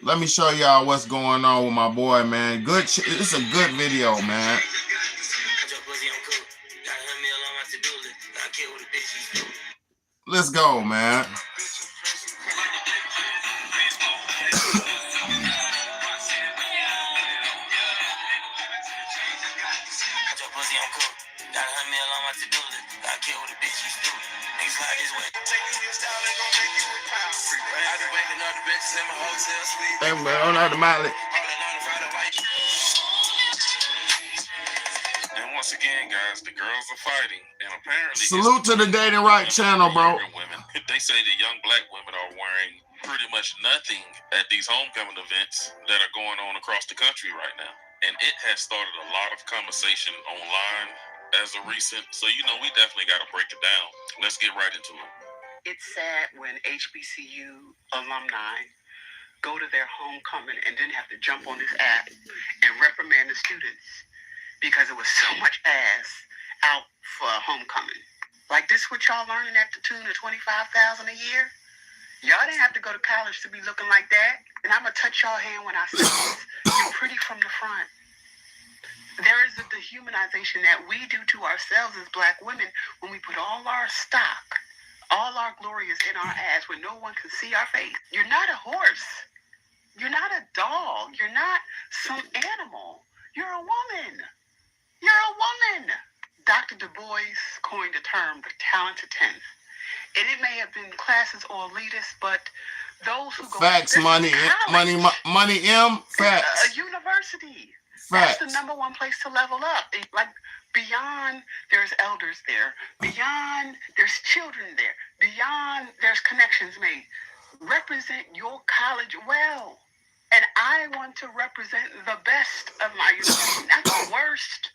Let me show y'all what's going on with my boy, man. It's a good video, man. Let's go, man. Hey, man, on out the Miley. And once again, guys, the girls are fighting, and apparently salute to the Dating Right channel, bro. Women. They say the young black women are wearing pretty much nothing at these homecoming events that are going on across the country right now, and it has started a lot of conversation online as of recent. So we definitely got to break it down. Let's get right into it. It's sad when HBCU alumni go to their homecoming and then have to jump on this app and reprimand the students because it was so much ass out for homecoming. Like, this what y'all learning at the tune of $25,000 a year? Y'all didn't have to go to college to be looking like that. And I'm going to touch y'all hand when I say this. You're pretty from the front. There is a dehumanization that we do to ourselves as black women when we put all our stock, all our glory is in our ass when no one can see our face. You're not a horse. You're not a dog. You're not some animal. You're a woman. You're a woman. Dr. Du Bois coined the term the talented 10th. And it may have been classes or elitists, but those who go facts, money, facts. A university. Facts. That's the number one place to level up. Like, beyond there's elders there. Beyond there's children there. Beyond there's connections made. Represent your college well. And I want to represent the best of my university, not the worst.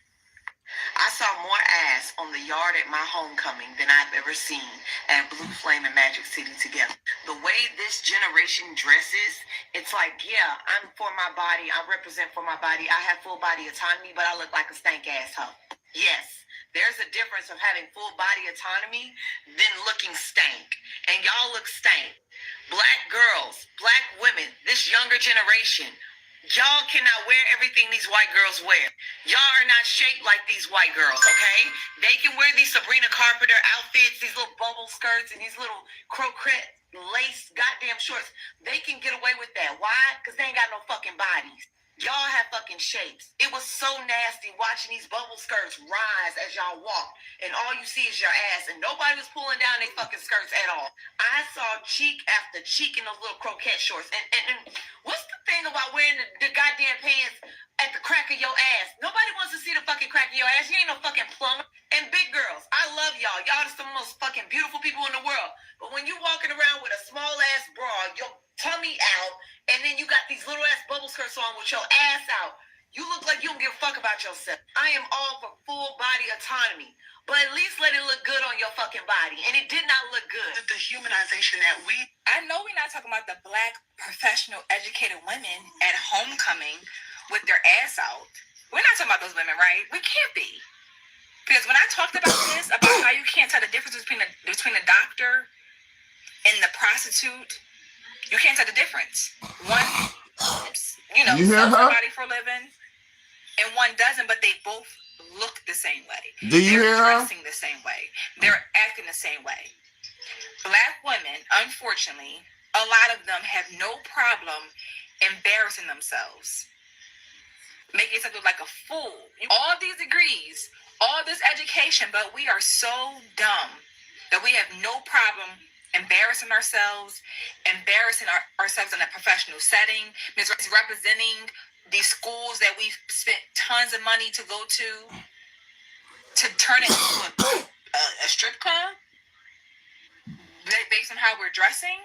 I saw more ass on the yard at my homecoming than I've ever seen at Blue Flame and Magic City together. The way this generation dresses, it's like, yeah, I'm for my body. I represent for my body. I have full body autonomy, but I look like a stank ass hoe. Yes, there's a difference of having full body autonomy than looking stank. And y'all look stank. Black girls, black women, this younger generation, y'all cannot wear everything these white girls wear. Y'all are not shaped like these white girls, okay? They can wear these Sabrina Carpenter outfits, these little bubble skirts, and these little croquette lace goddamn shorts. They can get away with that. Why? Because they ain't got no fucking bodies. Y'all have fucking shapes. It was so nasty watching these bubble skirts rise as y'all walk, and all you see is your ass, and nobody was pulling down their fucking skirts at all. I saw cheek after cheek in those little croquette shorts. And what's the thing about wearing the goddamn pants at the crack of your ass? Nobody wants to see the fucking crack of your ass. You ain't no fucking plumber. And big girls, I love y'all. Y'all are some of the most fucking beautiful people in the world. But when you walking around with a small ass bra, your tummy out, and then you got these little ass bubble skirts on with your ass out, you look like you don't give a fuck about yourself. I am all for full body autonomy, but at least let it look good on your fucking body. And it did not look good. The humanization that I know we're not talking about the black, professional, educated women at homecoming with their ass out. We're not talking about those women, right? We can't be. Because when I talked about this, about how you can't tell the difference between the doctor and the prostitute, you can't tell the difference. One, you hear her? Somebody for a living, and one doesn't, but they both look the same way. Do you hear her? They're dressing the same way. They're acting the same way. Black women, unfortunately, a lot of them have no problem embarrassing themselves, making themselves look like a fool. All these degrees, all this education, but we are so dumb that we have no problem embarrassing ourselves in a professional setting, misrepresenting these schools that we've spent tons of money to go to turn it into a strip club based on how we're dressing.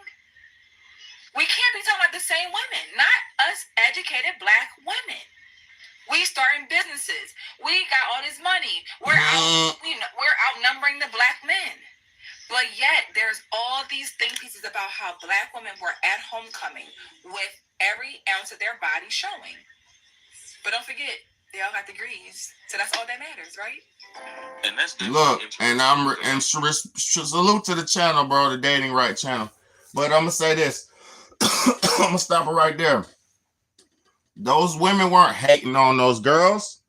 We can't be talking about the same women, not us educated black women. We starting businesses. We got all this money. We're outnumbering the black men. But yet, there's all these think pieces about how black women were at homecoming with every ounce of their body showing. But don't forget, they all got degrees, so that's all that matters, right? And that's look, and salute to the channel, bro, the Dating Right channel. But I'm gonna say this, I'm gonna stop it right there. Those women weren't hating on those girls.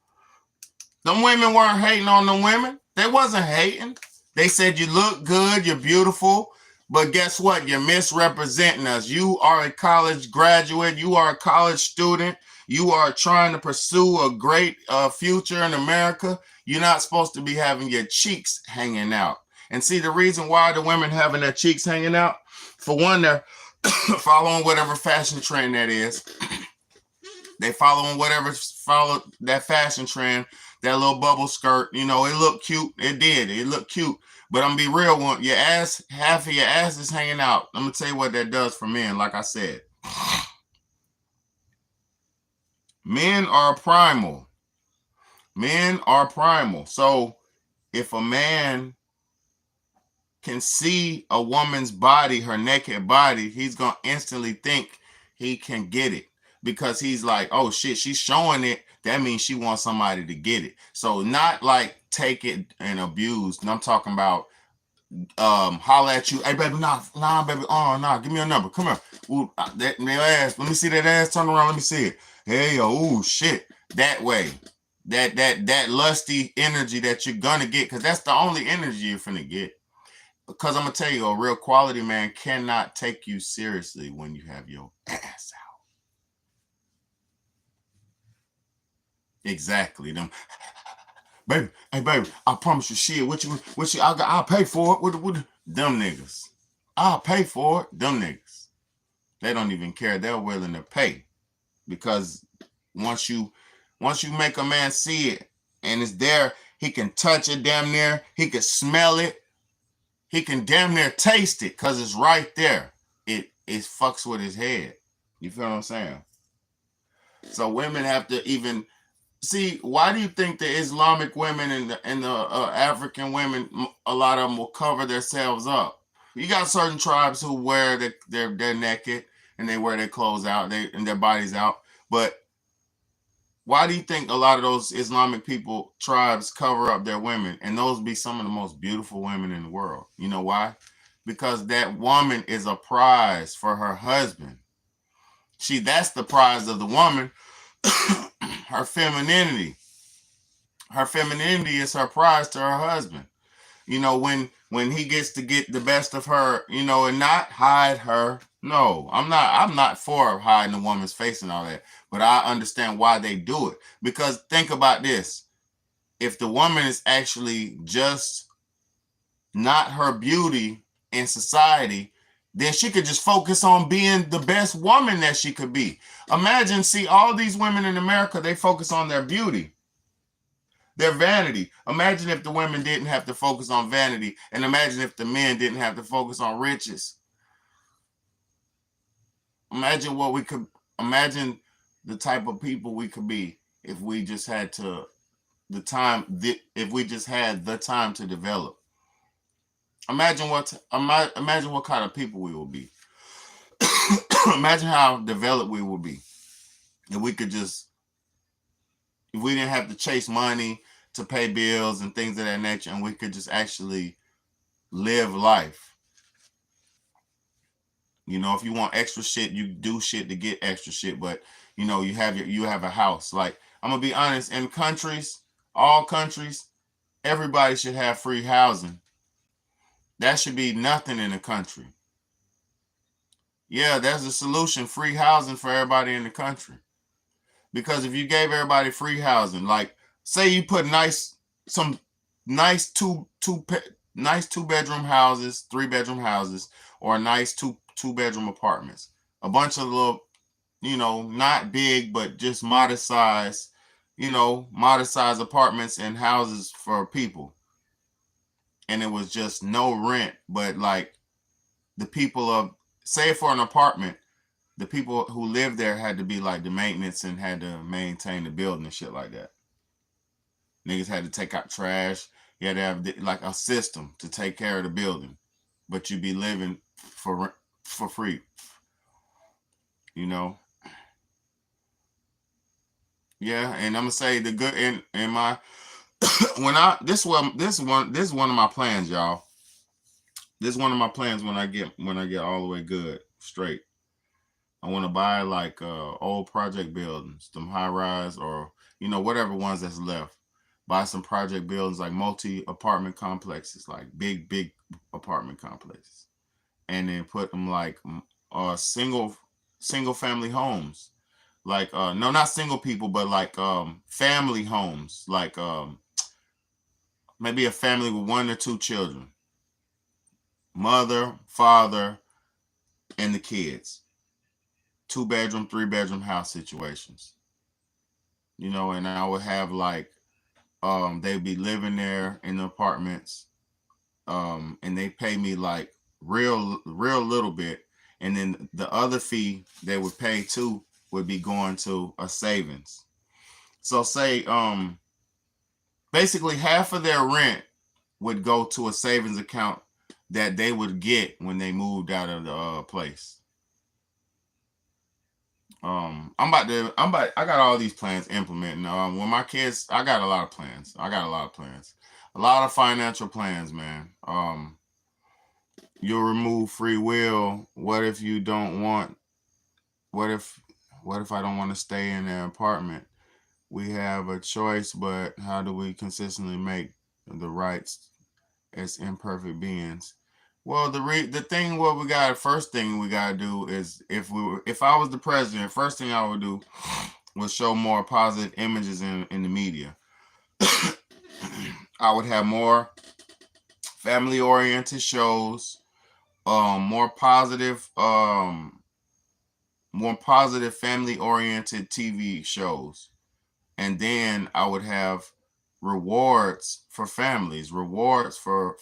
Them women weren't hating on them women. They wasn't hating. They said, you look good, you're beautiful, but guess what? You're misrepresenting us. You are a college graduate. You are a college student. You are trying to pursue a great future in America. You're not supposed to be having your cheeks hanging out. And see, the reason why the women having their cheeks hanging out, for one, they're following whatever fashion trend that is. They follow that fashion trend, that little bubble skirt. You know, it looked cute. It looked cute. But I'm gonna be real, one, your ass, half of your ass is hanging out. I'm gonna tell you what that does for men. Like I said, men are primal. Men are primal. So if a man can see a woman's body, her naked body, he's gonna instantly think he can get it. Because he's like, oh shit, she's showing it. That means she wants somebody to get it. So not like take it and abuse. And I'm talking about holler at you. Hey baby, nah, baby. Oh, nah, give me a number. Come here. Ooh, that ass. Let me see that ass. Turn around. Let me see it. Hey, oh shit. That way. That lusty energy that you're gonna get, because that's the only energy you're finna get. Because I'm gonna tell you, a real quality man cannot take you seriously when you have your ass out. Exactly. Them, baby. Hey, baby. I promise you, shit. What you? I'll pay for it. What them niggas? I'll pay for it. Them niggas. They don't even care. They're willing to pay, because once you make a man see it and it's there, he can touch it damn near. He can smell it. He can damn near taste it because it's right there. It fucks with his head. You feel what I'm saying? So women have to even. See, why do you think the Islamic women and the African women, a lot of them will cover themselves up? You got certain tribes who wear they're naked and they wear their clothes out, and their bodies out. But why do you think a lot of those Islamic tribes cover up their women, and those be some of the most beautiful women in the world? You know why? Because that woman is a prize for her husband. That's the prize of the woman. Her femininity. Her femininity is her prize to her husband. You know, when when he gets to get the best of her, you know, and not hide her. No, I'm not for hiding a woman's face and all that. But I understand why they do it. Because think about this. If the woman is actually just not her beauty in society, then she could just focus on being the best woman that she could be. Imagine, see, all these women in America, they focus on their beauty, their vanity. Imagine if the women didn't have to focus on vanity, and imagine if the men didn't have to focus on riches. Imagine what we could, imagine the type of people we could be if we just had to, if we just had the time to develop. Imagine what kind of people we will be. Imagine how developed we would be if we could just, if we didn't have to chase money to pay bills and things of that nature, and we could just actually live life. You know, if you want extra shit, you do shit to get extra shit, but you know, you have a house. Like, I'm gonna be honest, in countries, all countries, everybody should have free housing. That should be nothing in the country. Yeah, that's the solution, free housing for everybody in the country. Because if you gave everybody free housing, like say you put some nice two bedroom houses, 3-bedroom houses, or nice two bedroom apartments, a bunch of little, you know, not big but just modest size, you know, modest size apartments and houses for people, and it was just no rent, but like the people of, say for an apartment, the people who lived there had to be like the maintenance and had to maintain the building and shit like that. Niggas had to take out trash. You had to have like a system to take care of the building, but you'd be living for free. You know. Yeah, and I'm gonna say the good in my this is one of my plans, y'all. This is one of my plans when I get all the way good straight. I want to buy like old project buildings, them high rise, or you know, whatever ones that's left. Buy some project buildings like multi apartment complexes, like big apartment complexes, and then put them like single family homes, like no, not single people, but like family homes, like maybe a family with 1 or 2 children, mother, father, and the kids. 2-bedroom, 3-bedroom house situations. You know, and I would have like they'd be living there in the apartments, and they pay me like real little bit, and then the other fee they would pay too would be going to a savings. So say basically half of their rent would go to a savings account that they would get when they moved out of the place. I got all these plans implementing. When my kids, I got a lot of plans. A lot of financial plans, man. You'll remove free will. What if you don't want, what if I don't want to stay in an apartment? We have a choice, but how do we consistently make the rights as imperfect beings? Well, the thing, first thing we gotta do is, if I was the president, first thing I would do was show more positive images in the media. I would have more family oriented shows, more positive family oriented TV shows, and then I would have rewards for families, rewards for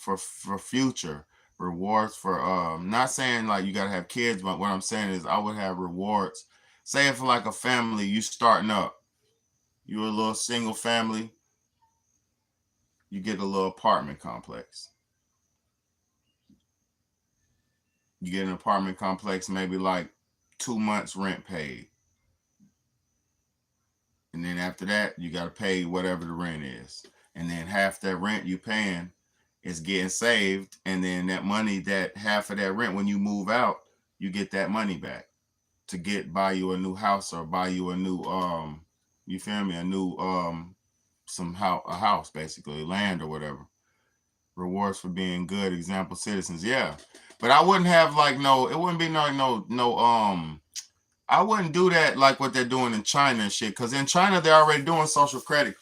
future, rewards for not saying like you gotta have kids, but what I'm saying is I would have rewards. Say if like a family, you starting up, you're a little single family, you get a little apartment complex. You get an apartment complex, maybe like 2 months rent paid. And then after that, you got to pay whatever the rent is. And then half that rent you paying is getting saved. And then that money, that half of that rent, when you move out, you get that money back to buy you a new house, or buy you a new, you feel me? A new, a house, basically, land or whatever. rewards for being good example citizens. Yeah, but I wouldn't have like no. It wouldn't be no. I wouldn't do that like what they're doing in China and shit. Because in China they're already doing social credit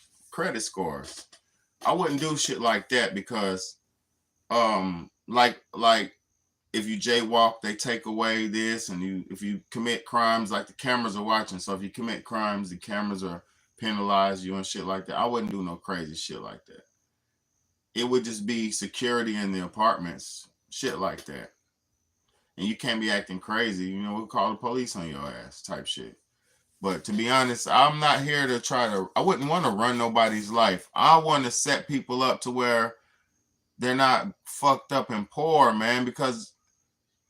scores. I wouldn't do shit like that because like if you jaywalk, they take away this, and if you commit crimes, like the cameras are watching. So if you commit crimes, the cameras are penalize you and shit like that. I wouldn't do no crazy shit like that. It would just be security in the apartments, shit like that. And you can't be acting crazy. You know, we'll call the police on your ass type shit. But to be honest, I'm not here to I wouldn't want to run nobody's life. I want to set people up to where they're not fucked up and poor, man, because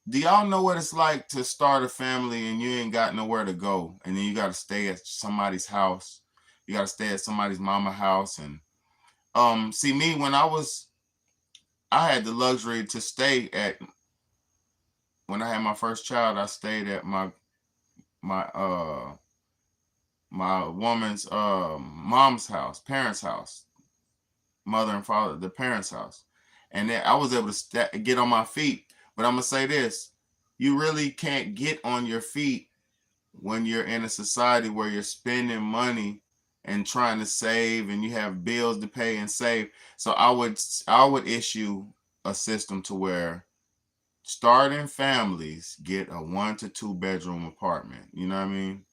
do y'all know what it's like to start a family and you ain't got nowhere to go, and then you got to stay at somebody's house, you got to stay at somebody's mama house? And see, me, when I had the luxury to stay at, when I had my first child, I stayed at my woman's mom's house, parents' house, mother and father, the parents' house, and then I was able to get on my feet. But I'm gonna say this: you really can't get on your feet when you're in a society where you're spending money and trying to save, and you have bills to pay and save. So I would issue a system to where starting families get a 1 to 2 bedroom apartment. You know what I mean?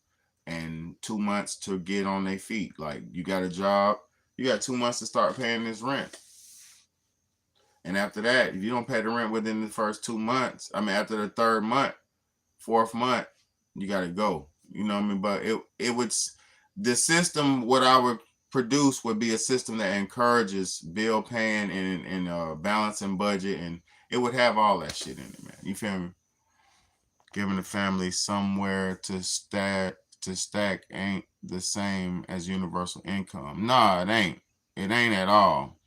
And 2 months to get on their feet. Like, you got a job, you got 2 months to start paying this rent. And after that, if you don't pay the rent within the first 2 months, after the third month, fourth month, you got to go. You know what I mean? But it would, the system, what I would produce would be a system that encourages bill paying and balancing budget, and it would have all that shit in it, man. You feel me? Giving the family somewhere to stack ain't the same as universal income. Nah, it ain't. It ain't at all.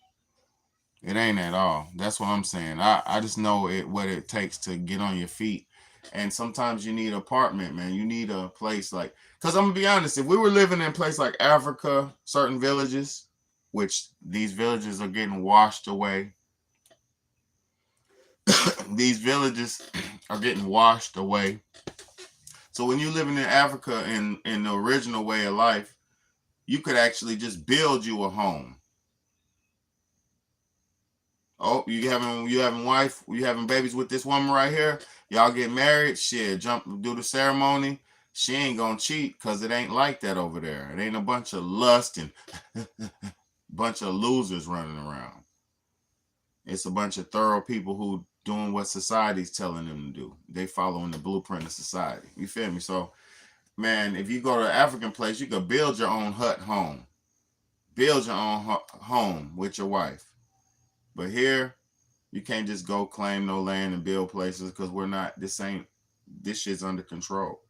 It ain't at all. That's what I'm saying. I just know what it takes to get on your feet. And sometimes you need an apartment, man. You need a place like, because I'm going to be honest, if we were living in a place like Africa, certain villages, which these villages are getting washed away. These villages are getting washed away. So when you're living in Africa in the original way of life, you could actually just build you a home. Oh, you having babies with this woman right here? Y'all get married, shit, do the ceremony. She ain't gonna cheat because it ain't like that over there. It ain't a bunch of lust and bunch of losers running around. It's a bunch of thorough people who doing what society's telling them to do. They following the blueprint of society. You feel me? So, man, if you go to an African place, you could build your own hut home. Build your own home with your wife. But here, you can't just go claim no land and build places because this shit's under control.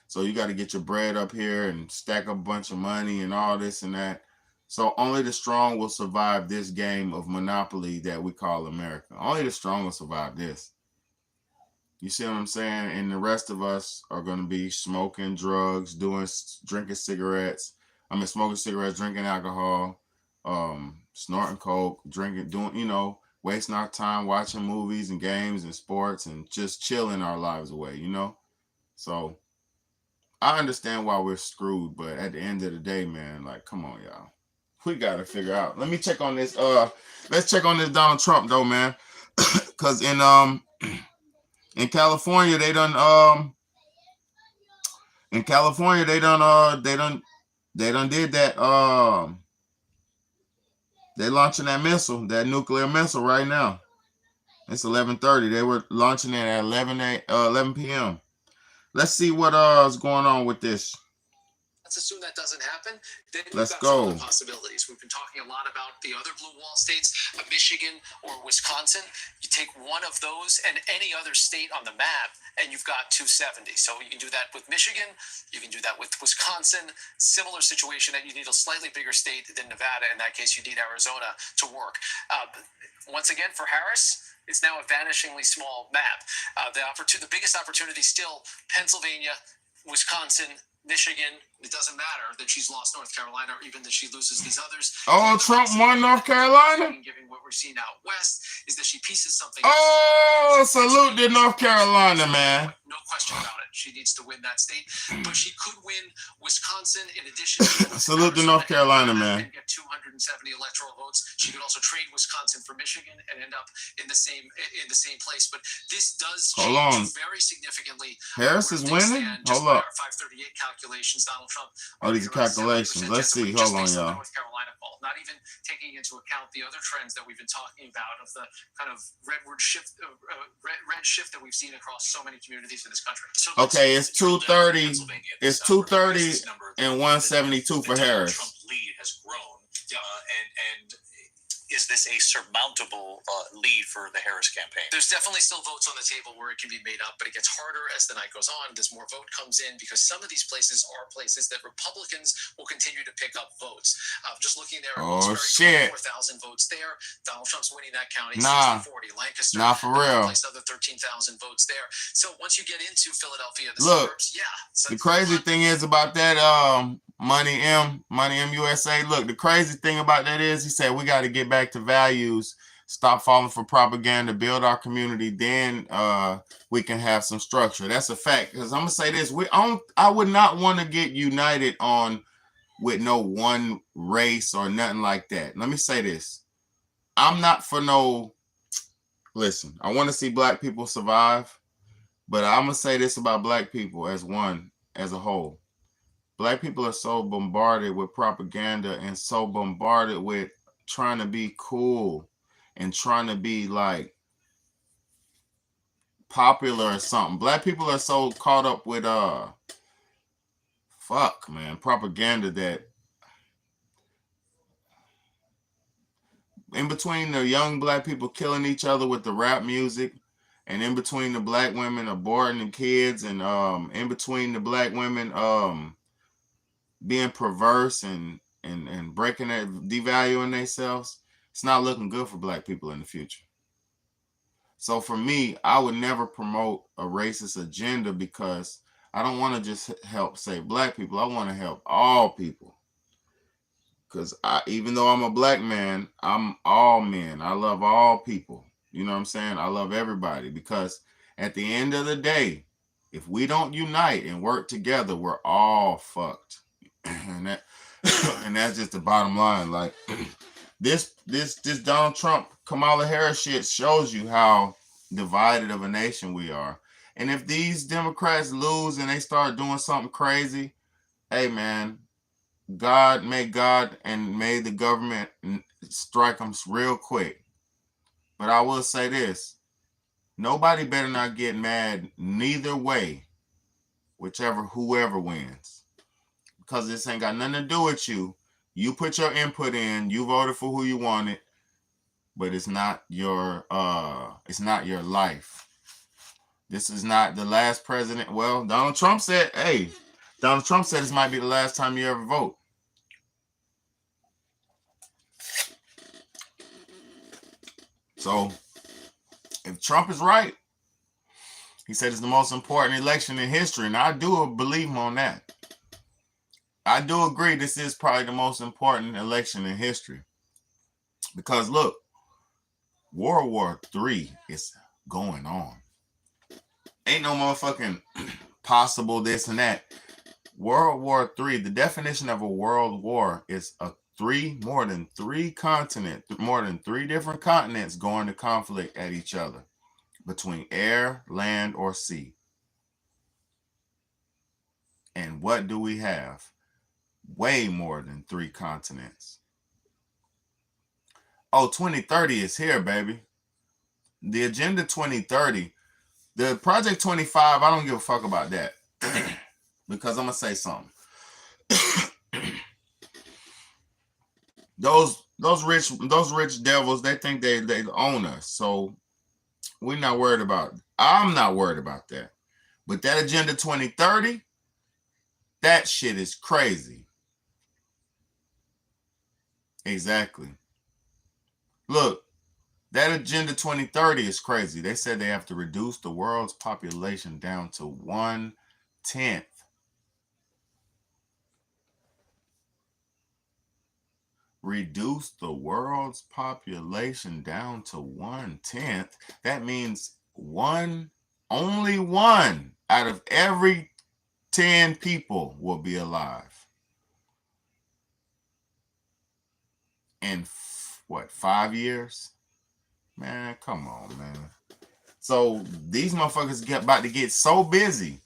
So you got to get your bread up here and stack a bunch of money and all this and that. So only the strong will survive this game of Monopoly that we call America. Only the strong will survive this. You see what I'm saying? And the rest of us are going to be smoking drugs, drinking cigarettes. Smoking cigarettes, drinking alcohol, snorting coke, wasting our time watching movies and games and sports and just chilling our lives away, So I understand why we're screwed, but at the end of the day, man, like, come on, y'all. We got to figure out. Let me check on this. Let's check on this Donald Trump, though, man. Because in California, they done did that. They launching that missile, that nuclear missile right now. It's 11:30. They were launching it at 11 p.m. Let's see what is going on with this. Let's assume that doesn't happen. Then Let's we've got go. some other possibilities. We've been talking a lot about the other blue wall states, Michigan or Wisconsin. You take one of those and any other state on the map, and you've got 270. So you can do that with Michigan. You can do that with Wisconsin. Similar situation, and you need a slightly bigger state than Nevada. In that case, you need Arizona to work. Once again, for Harris, it's now a vanishingly small map. The biggest opportunity still Pennsylvania, Wisconsin, Michigan. It doesn't matter that she's lost North Carolina or even that she loses these others. Oh, Trump won North Carolina? Given what we're seeing out west is that she pieces something. Oh, salute to North Carolina, man. No question about it. She needs to win that state, but she could win Wisconsin in addition to salute to North Carolina, man. And get 270 electoral votes. She could also trade Wisconsin for Michigan and end up in the same place. But this does change very significantly. Harris is winning? Hold up. 538 calculations. Donald Trump. Oh, these are calculations. Let's see. Hold on, y'all. North Carolina poll, not even taking into account the other trends that we've been talking about of the kind of red shift that we've seen across so many communities in this country. So okay, it's 230. It's 230 and 172 for Harris. Trump lead has grown, and is this a surmountable lead for the Harris campaign? There's definitely still votes on the table where it can be made up, but it gets harder as the night goes on. There's more vote comes in because some of these places are places that Republicans will continue to pick up votes. Just looking there, oh shit, 4,000 votes there. Donald Trump's winning that county. Nah, 40. Lancaster, nah, for real. Another 13,000 votes there. So once you get into Philadelphia, the look, suburbs, yeah. So the crazy thing is about that, Money M USA. Look, the crazy thing about that is he said we got to get back to values, stop falling for propaganda, build our community, then we can have some structure. That's a fact. Because I'm gonna say this: I would not want to get united with no one race or nothing like that. Let me say this: I'm not for no. Listen, I want to see black people survive, but I'm gonna say this about black people as a whole. Black people are so bombarded with propaganda and so bombarded with trying to be cool and trying to be like popular or something. Black people are so caught up with propaganda that in between the young black people killing each other with the rap music, and in between the black women aborting the kids, and in between the black women being perverse and breaking that, devaluing themselves, it's not looking good for black people in the future. So for me, I would never promote a racist agenda because I don't want to just help save black people. I want to help all people. Because even though I'm a black man, I'm all men. I love all people. You know what I'm saying? I love everybody because at the end of the day, if we don't unite and work together, we're all fucked. And that's just the bottom line. Like this Donald Trump, Kamala Harris shit shows you how divided of a nation we are. And if these Democrats lose and they start doing something crazy, hey man, may God and may the government strike them real quick. But I will say this: nobody better not get mad neither way, whoever wins. Because this ain't got nothing to do with you. You put your input in, you voted for who you wanted, but it's not your life. This is not the last president. Well, Donald Trump said this might be the last time you ever vote. So if Trump is right, he said it's the most important election in history, and I do believe him on that. I do agree this is probably the most important election in history. Because look, World War III is going on. Ain't no motherfucking possible this and that. World War III, the definition of a world war is more than three different continents going to conflict at each other between air, land, or sea. And what do we have? Way more than 3 continents. Oh, 2030 is here, baby. The Agenda 2030, the Project 25, I don't give a fuck about that. Because I'm going to say something. Those rich devils, they think they own us. So we're not worried about it. I'm not worried about that. But that Agenda 2030, that shit is crazy. Exactly. Look, that Agenda 2030 is crazy. They said they have to reduce the world's population down to 1/10 reduce the world's population down to 1/10, that means only one out of every 10 people will be alive. In what, 5 years? Man, come on, man. So these motherfuckers about to get so busy.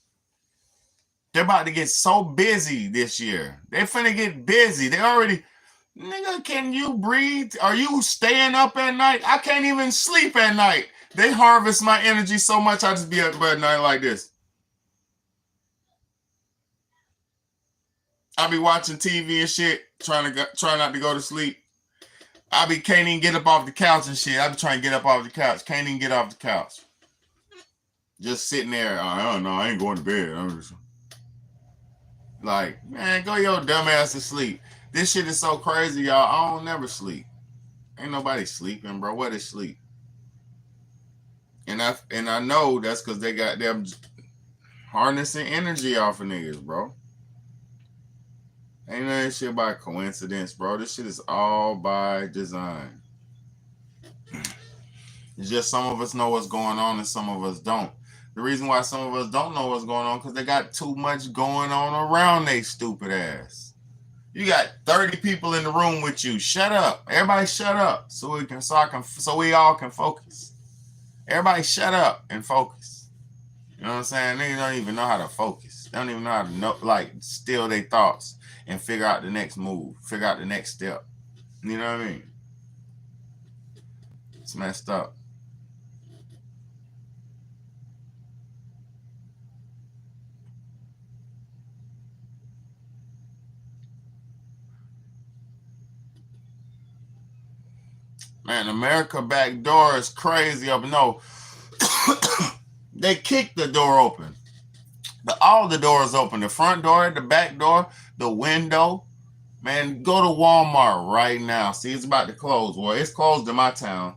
They're about to get so busy this year. They're finna get busy. They already, nigga, can you breathe? Are you staying up at night? I can't even sleep at night. They harvest my energy so much, I just be up at night like this. I be watching TV and shit, trying not to go to sleep. Can't even get up off the couch and shit. I be trying to get up off the couch. Can't even get off the couch. Just sitting there. I don't know. I ain't going to bed. I'm just like, man, go your dumb ass to sleep. This shit is so crazy, y'all. I don't never sleep. Ain't nobody sleeping, bro. What is sleep? And I know that's because they got them harnessing energy off of niggas, bro. Ain't that shit by coincidence, bro. This shit is all by design. It's just some of us know what's going on and some of us don't. The reason why some of us don't know what's going on because they got too much going on around they stupid ass. You got 30 people in the room with you. Shut up. Everybody shut up so we all can focus. Everybody shut up and focus. You know what I'm saying? Niggas don't even know how to focus. They don't even know how to still their thoughts and figure out the next move, figure out the next step. You know what I mean? It's messed up. Man, America back door is crazy up. No, they kicked the door open. All the doors open. The front door, the back door, the window. Man, go to Walmart right now. See, it's about to close. Well, it's closed in my town.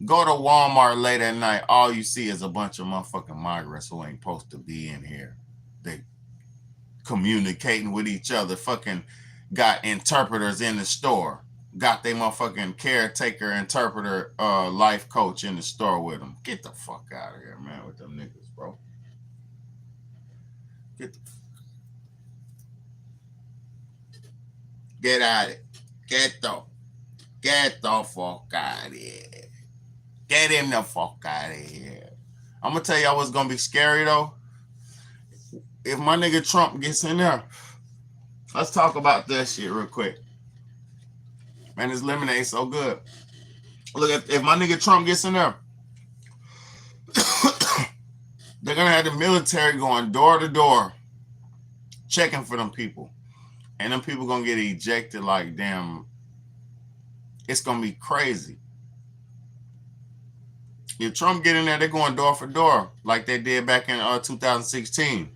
Go to Walmart late at night. All you see is a bunch of motherfucking migrants who ain't supposed to be in here. They communicating with each other. Fucking got interpreters in the store. Got they motherfucking caretaker, interpreter, life coach in the store with them. Get the fuck out of here, man, with them niggas, bro. Get out of it. Get the fuck out of here. Get him the fuck out of here. I'm gonna tell y'all what's gonna be scary though. If my nigga Trump gets in there, let's talk about that shit real quick. Man, this lemonade so good. Look, if my nigga Trump gets in there, they're gonna have the military going door to door, checking for them people. And them people gonna get ejected like damn. It's gonna be crazy. If Trump get in there, they're going door for door like they did back in 2016.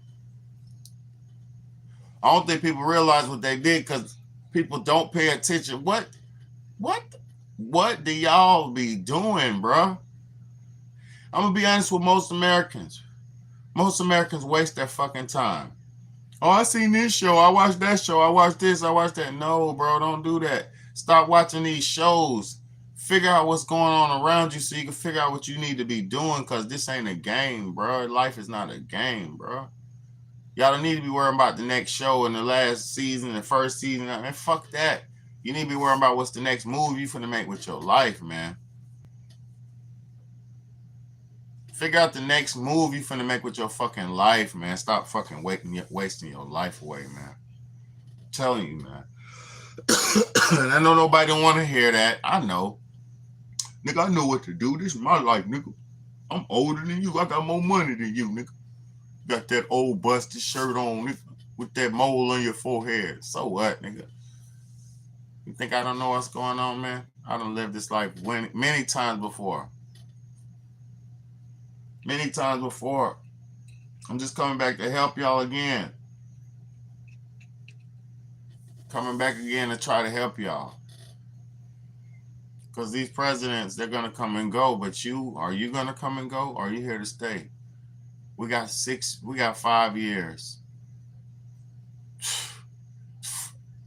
I don't think people realize what they did because people don't pay attention. What do y'all be doing, bro? I'm gonna be honest with most Americans. Most Americans waste their fucking time. Oh, I seen this show. I watched that show. I watched this. I watched that. No, bro, don't do that. Stop watching these shows. Figure out what's going on around you so you can figure out what you need to be doing because this ain't a game, bro. Life is not a game, bro. Y'all don't need to be worrying about the next show and the last season, the first season. Man, fuck that. You need to be worrying about what's the next move you finna make with your life, man. Figure out the next move you finna make with your fucking life, man. Stop fucking wasting your life away, man. I'm telling you, man. I know nobody don't want to hear that. I know. Nigga, I know what to do. This is my life, nigga. I'm older than you. I got more money than you, nigga. Got that old busted shirt on, nigga, with that mole on your forehead. So what, nigga? You think I don't know what's going on, man? I done lived this life many times before. Many times before. I'm just coming back to help y'all again. Coming back again to try to help y'all. Because these presidents, they're going to come and go. But are you going to come and go? Or are you here to stay? We got 5 years.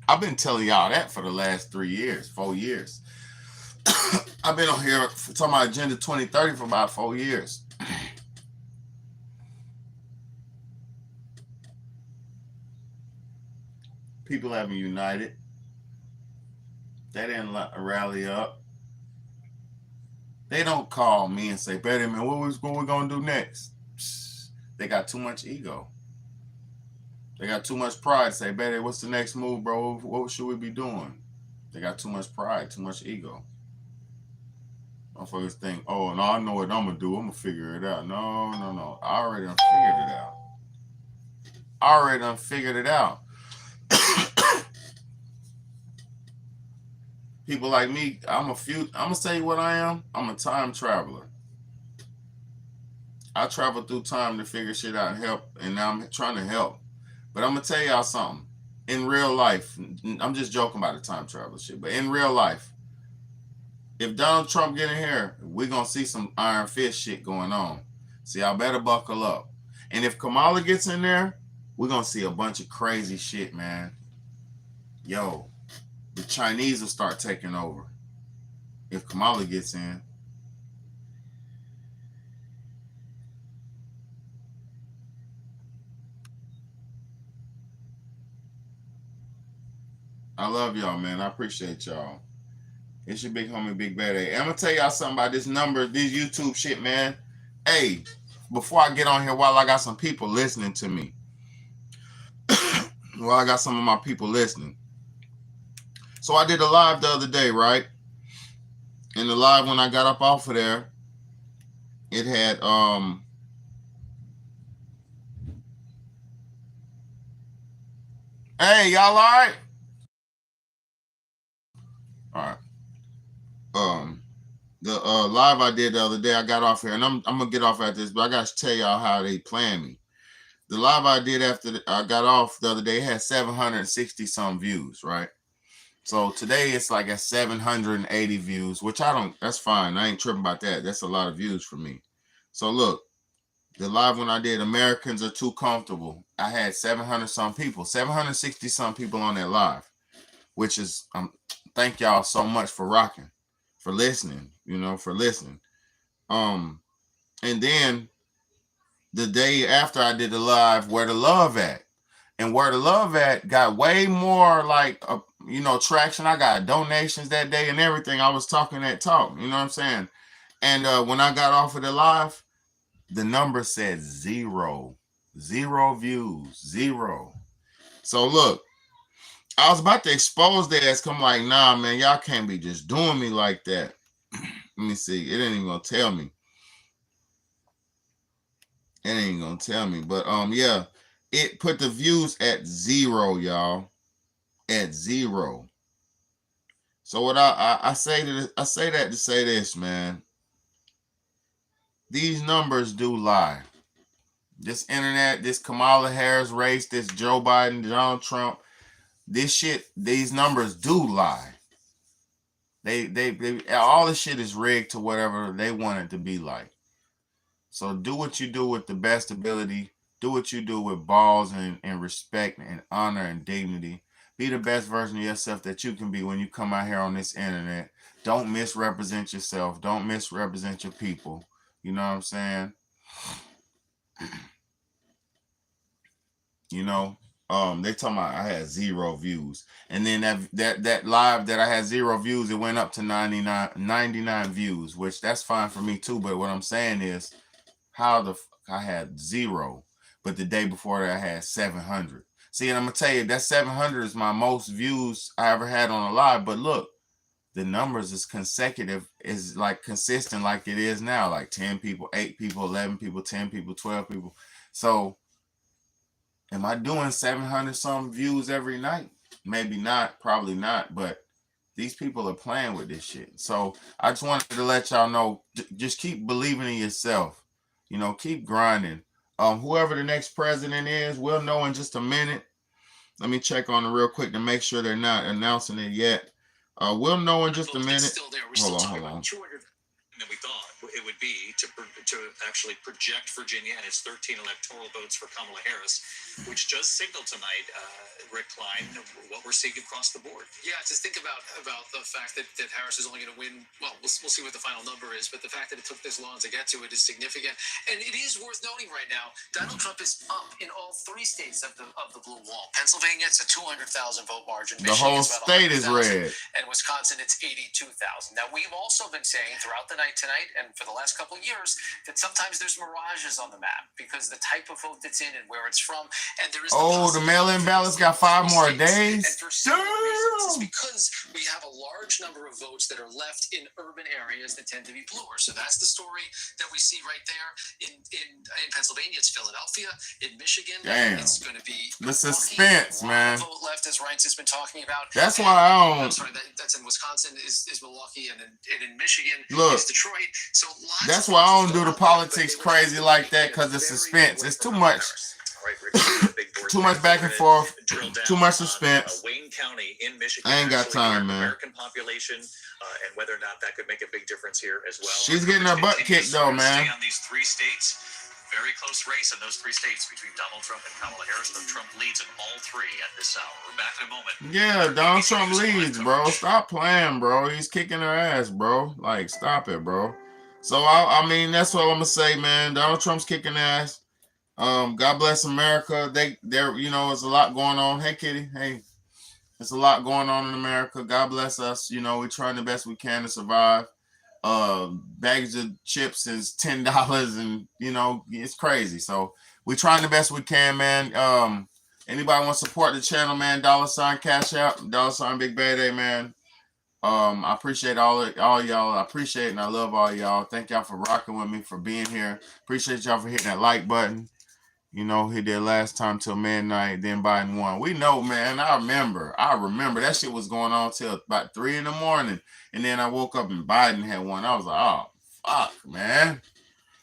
I've been telling y'all that for the last 3 years, 4 years. I've been on here talking about Agenda 2030 for about 4 years. People haven't united. They didn't rally up. They don't call me and say, Betty, man, what we going to do next? They got too much ego. They got too much pride. Say, Betty, what's the next move, bro? What should we be doing? They got too much pride, too much ego. Motherfuckers think, oh, no, I know what I'm going to do. I'm going to figure it out. No. I already done figured it out. People like me, I'm going to tell you what I am. I'm a time traveler. I travel through time to figure shit out and help, and now I'm trying to help. But I'm going to tell y'all something. In real life, I'm just joking about the time travel shit, but in real life, if Donald Trump get in here, we're going to see some iron fist shit going on. So y'all better buckle up. And if Kamala gets in there, we're going to see a bunch of crazy shit, man. Yo, the Chinese will start taking over if Kamala gets in. I love y'all, man. I appreciate y'all. It's your big homie, Big Bad A. I'm going to tell y'all something about this number, this YouTube shit, man. Hey, before I get on here, while I got some people listening to me, while I got some of my people listening. So I did a live the other day, right? In the live, when I got up off of there, it had, hey, y'all all right? All right. The live I did the other day, I got off here, and I'm gonna get off after this, but I got to tell y'all how they planned me. The live I did after I got off the other day had 760 some views, right? So today it's like at 780 views, which that's fine. I ain't tripping about that. That's a lot of views for me. So look, the live when I did Americans Are Too Comfortable, I had 700 some people, 760 some people on that live, which is, thank y'all so much for rocking, for listening, for listening. And then the day after I did the live, Where the Love At? And Where the Love At got way more like, traction. I got donations that day and everything. I was talking that talk, you know what I'm saying? And when I got off of the live, the number said 0 views, 0. So look, I was about to expose their ass. Come like, nah, man, y'all can't be just doing me like that. Let me see. It ain't even gonna tell me. It ain't gonna tell me. But yeah, it put the views at 0, y'all. At 0. So what I say that to say this, man. These numbers do lie. This internet, this Kamala Harris race, this Joe Biden, Donald Trump, this shit, these numbers do lie. They all this shit is rigged to whatever they want it to be like. So do what you do with the best ability. Do what you do with balls and respect and honor and dignity. Be the best version of yourself that you can be when you come out here on this internet. Don't misrepresent yourself. Don't misrepresent your people. You know what I'm saying? They talking about I had 0 views. And then that live that I had 0 views, it went up to 99 views, which that's fine for me too. But what I'm saying is, how the fuck I had 0, but the day before that I had 700. See, and I'm gonna tell you that 700 is my most views I ever had on a live. But look, the numbers is consecutive, is like consistent, like it is now, like 10 people, 8 people, 11 people, 10 people, 12 people. So am I doing 700 some views every night? Maybe not, probably not, but these people are playing with this shit. So I just wanted to let y'all know, just keep believing in yourself. Keep grinding. Whoever the next president is, we'll know in just a minute. Let me check on it real quick to make sure they're not announcing it yet. We'll know in just a minute. Hold on. Than we thought. it would be to actually project Virginia and its 13 electoral votes for Kamala Harris, which does signal tonight, Rick Klein, what we're seeing across the board. Yeah, just think about the fact that Harris is only going to win. Well, we'll see what the final number is, but the fact that it took this long to get to it is significant. And it is worth noting right now, Donald Trump is up in all 3 states of the blue wall. Pennsylvania, it's a 200,000 vote margin. The whole state is red. And Wisconsin, it's 82,000. Now, we've also been saying throughout the night tonight and for the last couple of years that sometimes there's mirages on the map because the type of vote that's in and where it's from. And there is the mail-in ballots got 5 more days. And for several reasons, it's because we have a large number of votes that are left in urban areas that tend to be bluer. So that's the story that we see right there. In Pennsylvania, it's Philadelphia. In Michigan, it's going to be the suspense, man. Vote left, as Reince has been talking about. That's why I don't. I'm sorry, that's in Wisconsin is Milwaukee, and in Michigan Look, is Detroit. So that's why I don't do the politics crazy like that, because the suspense. It's too much. Too much back and forth. Too much suspense. Wayne County in Michigan. I ain't got time, man. American population, and whether or not that could make a big difference here as well. She's getting her butt kicked though, man. On these 3 states, very close race in those 3 states between Donald Trump and Kamala Harris. Though Trump leads in all 3 at this hour. We're back in a moment. Yeah, Donald Trump leads, bro. Stop playing, bro. He's kicking her ass, bro. Like, stop it, bro. So I mean, that's what I'm gonna say, man. Donald Trump's kicking ass. God bless America. There, you know, there's a lot going on. Hey, Kitty. Hey, there's a lot going on in America. God bless us. You know, we're trying the best we can to survive. Bags of chips is $10, and you know, it's crazy. So we're trying the best we can, man. Anybody want to support the channel, man? $ Cash App, $ Big Bad A, man. I appreciate all y'all. I appreciate it, and I love all y'all. Thank y'all for rocking with me, for being here. Appreciate y'all for hitting that like button. You know, he did last time till midnight, then Biden won. We know, man. I remember that shit was going on till about 3 in the morning. And then I woke up and Biden had won. I was like, oh, fuck, man.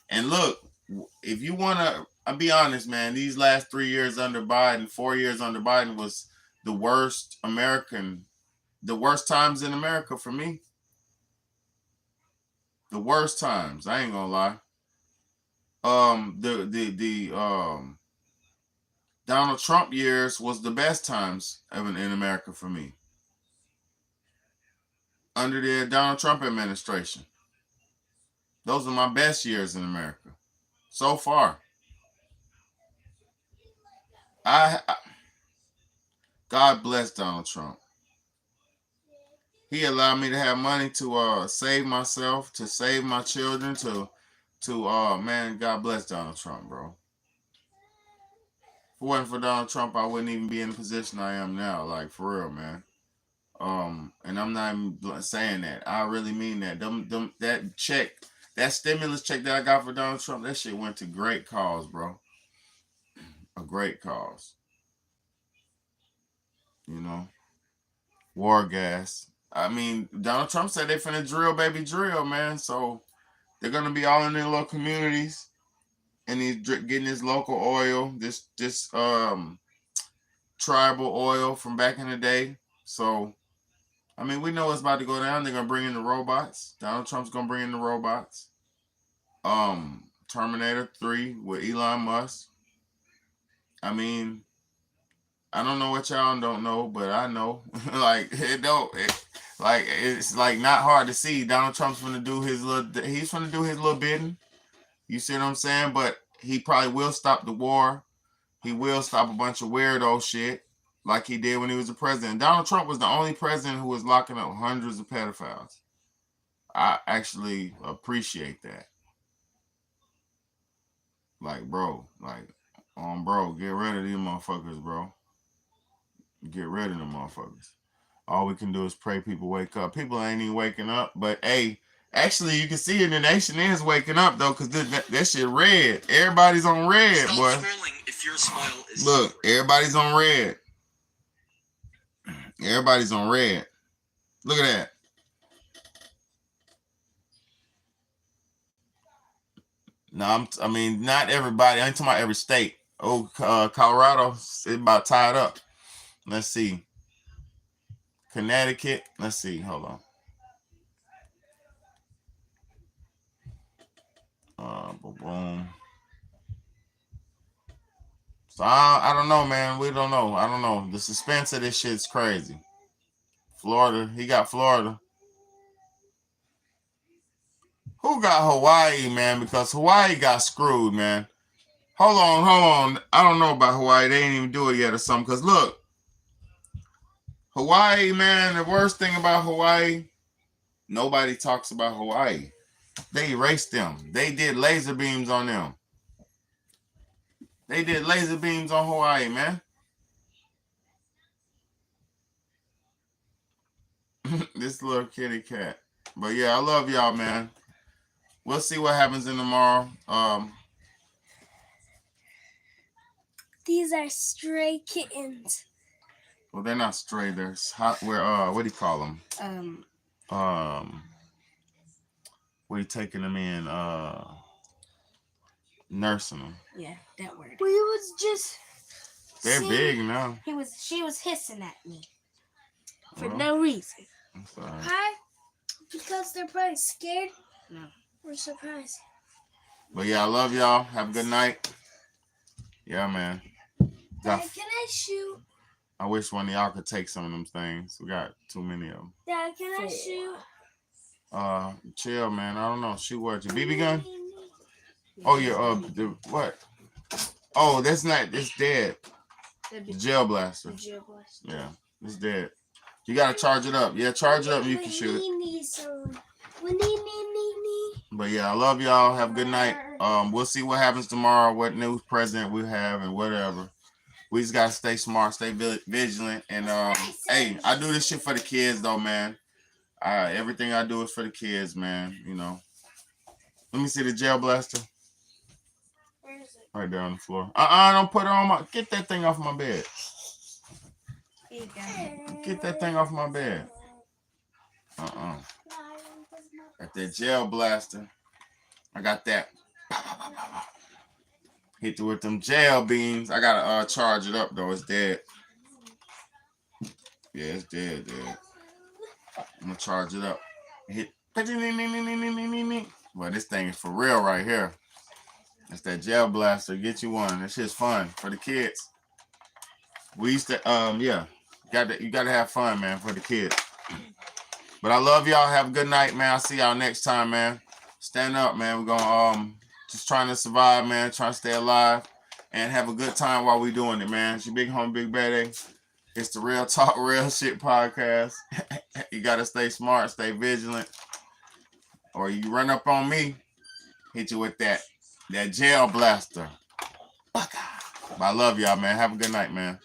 And look, if you want to, I'll be honest, man, these last 3 years under Biden, 4 years under Biden was the worst times in America for me. The worst times. I ain't gonna lie. Donald Trump years was the best times in America for me. Under the Donald Trump administration. Those are my best years in America. So far. God bless Donald Trump. He allowed me to have money to save myself, to save my children, man, God bless Donald Trump, bro. If it wasn't for Donald Trump, I wouldn't even be in the position I am now, like, for real, man. And I'm not even saying that. I really mean that. That stimulus check that I got for Donald Trump, that shit went to great cause, bro. A great cause. You know? War gas. I mean, Donald Trump said they finna drill, man. So they're gonna be all in their little communities, and he's getting his local oil, this tribal oil from back in the day. So, I mean, we know it's about to go down. They're gonna bring in the robots. Donald Trump's gonna bring in the robots. Terminator 3 with Elon Musk. I mean, I don't know what y'all don't know, but I know. It's like not hard to see. Donald Trump's gonna do his little bidding. You see what I'm saying? But he probably will stop the war. He will stop a bunch of weirdo shit like he did when he was the president. Donald Trump was the only president who was locking up hundreds of pedophiles. I actually appreciate that. Like, bro, get rid of these motherfuckers, bro. Get rid of them motherfuckers. All we can do is pray people wake up. People ain't even waking up, but hey, actually, you can see it. The nation is waking up though, cause that shit red. Everybody's on red, Stop boy. If your smile is Look, everybody's on red. Everybody's on red. Look at that. No, I mean, not everybody. I ain't talking about every state. Oh, Colorado, it's about tied up. Let's see. Connecticut. Let's see. Hold on. Boom. So I don't know, man. We don't know. I don't know. The suspense of this shit's crazy. Florida, he got Florida. Who got Hawaii, man? Because Hawaii got screwed, man. Hold on. I don't know about Hawaii. They ain't even do it yet or something. Because look, Hawaii, man, the worst thing about Hawaii, nobody talks about Hawaii. They erased them. They did laser beams on them. They did laser beams on Hawaii, man. This little kitty cat. But yeah, I love y'all, man. We'll see what happens in tomorrow. These are stray kittens. Well, they're not stray. They're hot. What do you call them? What are you taking them in? Nursing them. Yeah, that word. Well, he was just. They're big now. She was hissing at me for no reason. I'm sorry. Hi, because they're probably scared. No, we're surprised. But yeah, I love y'all. Have a good night. Yeah, man. Dad, can I shoot? I wish one of y'all could take some of them things. We got too many of them. Dad, can I shoot? Chill, man. I don't know. Shoot what? Your BB gun? Oh, yeah. What? Oh, that's not. It's dead. The gel blaster. The gel blaster. Yeah, it's dead. You gotta charge it up. Yeah, charge it up and you can shoot it. But yeah, I love y'all. Have a good night. We'll see what happens tomorrow, what new president we have and whatever. We just gotta stay smart, stay vigilant. And hey, I do this shit for the kids though, man. Everything I do is for the kids, man. You know. Let me see the gel blaster. Where is it? Right there on the floor. Don't put it on my. Get that thing off my bed. Get that thing off my bed. Got that gel blaster. I got that. Hit you with them gel beams. I gotta charge it up though. It's dead. Yeah, it's dead. I'm gonna charge it up. Hit. Well, this thing is for real right here. That's that gel blaster. Get you one. That shit's fun for the kids. We used to, yeah. You gotta have fun, man, for the kids. But I love y'all. Have a good night, man. I'll see y'all next time, man. Stand up, man. We're gonna just trying to survive, man. Trying to stay alive and have a good time while we doing it, man. It's your big home, big baddie. It's the Real Talk, Real Shit podcast. You gotta stay smart, stay vigilant, or you run up on me, hit you with that gel blaster. But I love y'all, man. Have a good night, man.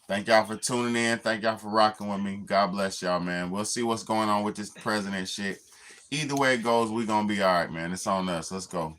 Thank y'all for tuning in. Thank y'all for rocking with me. God bless y'all, man. We'll see what's going on with this president shit. Either way it goes, we're going to be all right, man. It's on us. Let's go.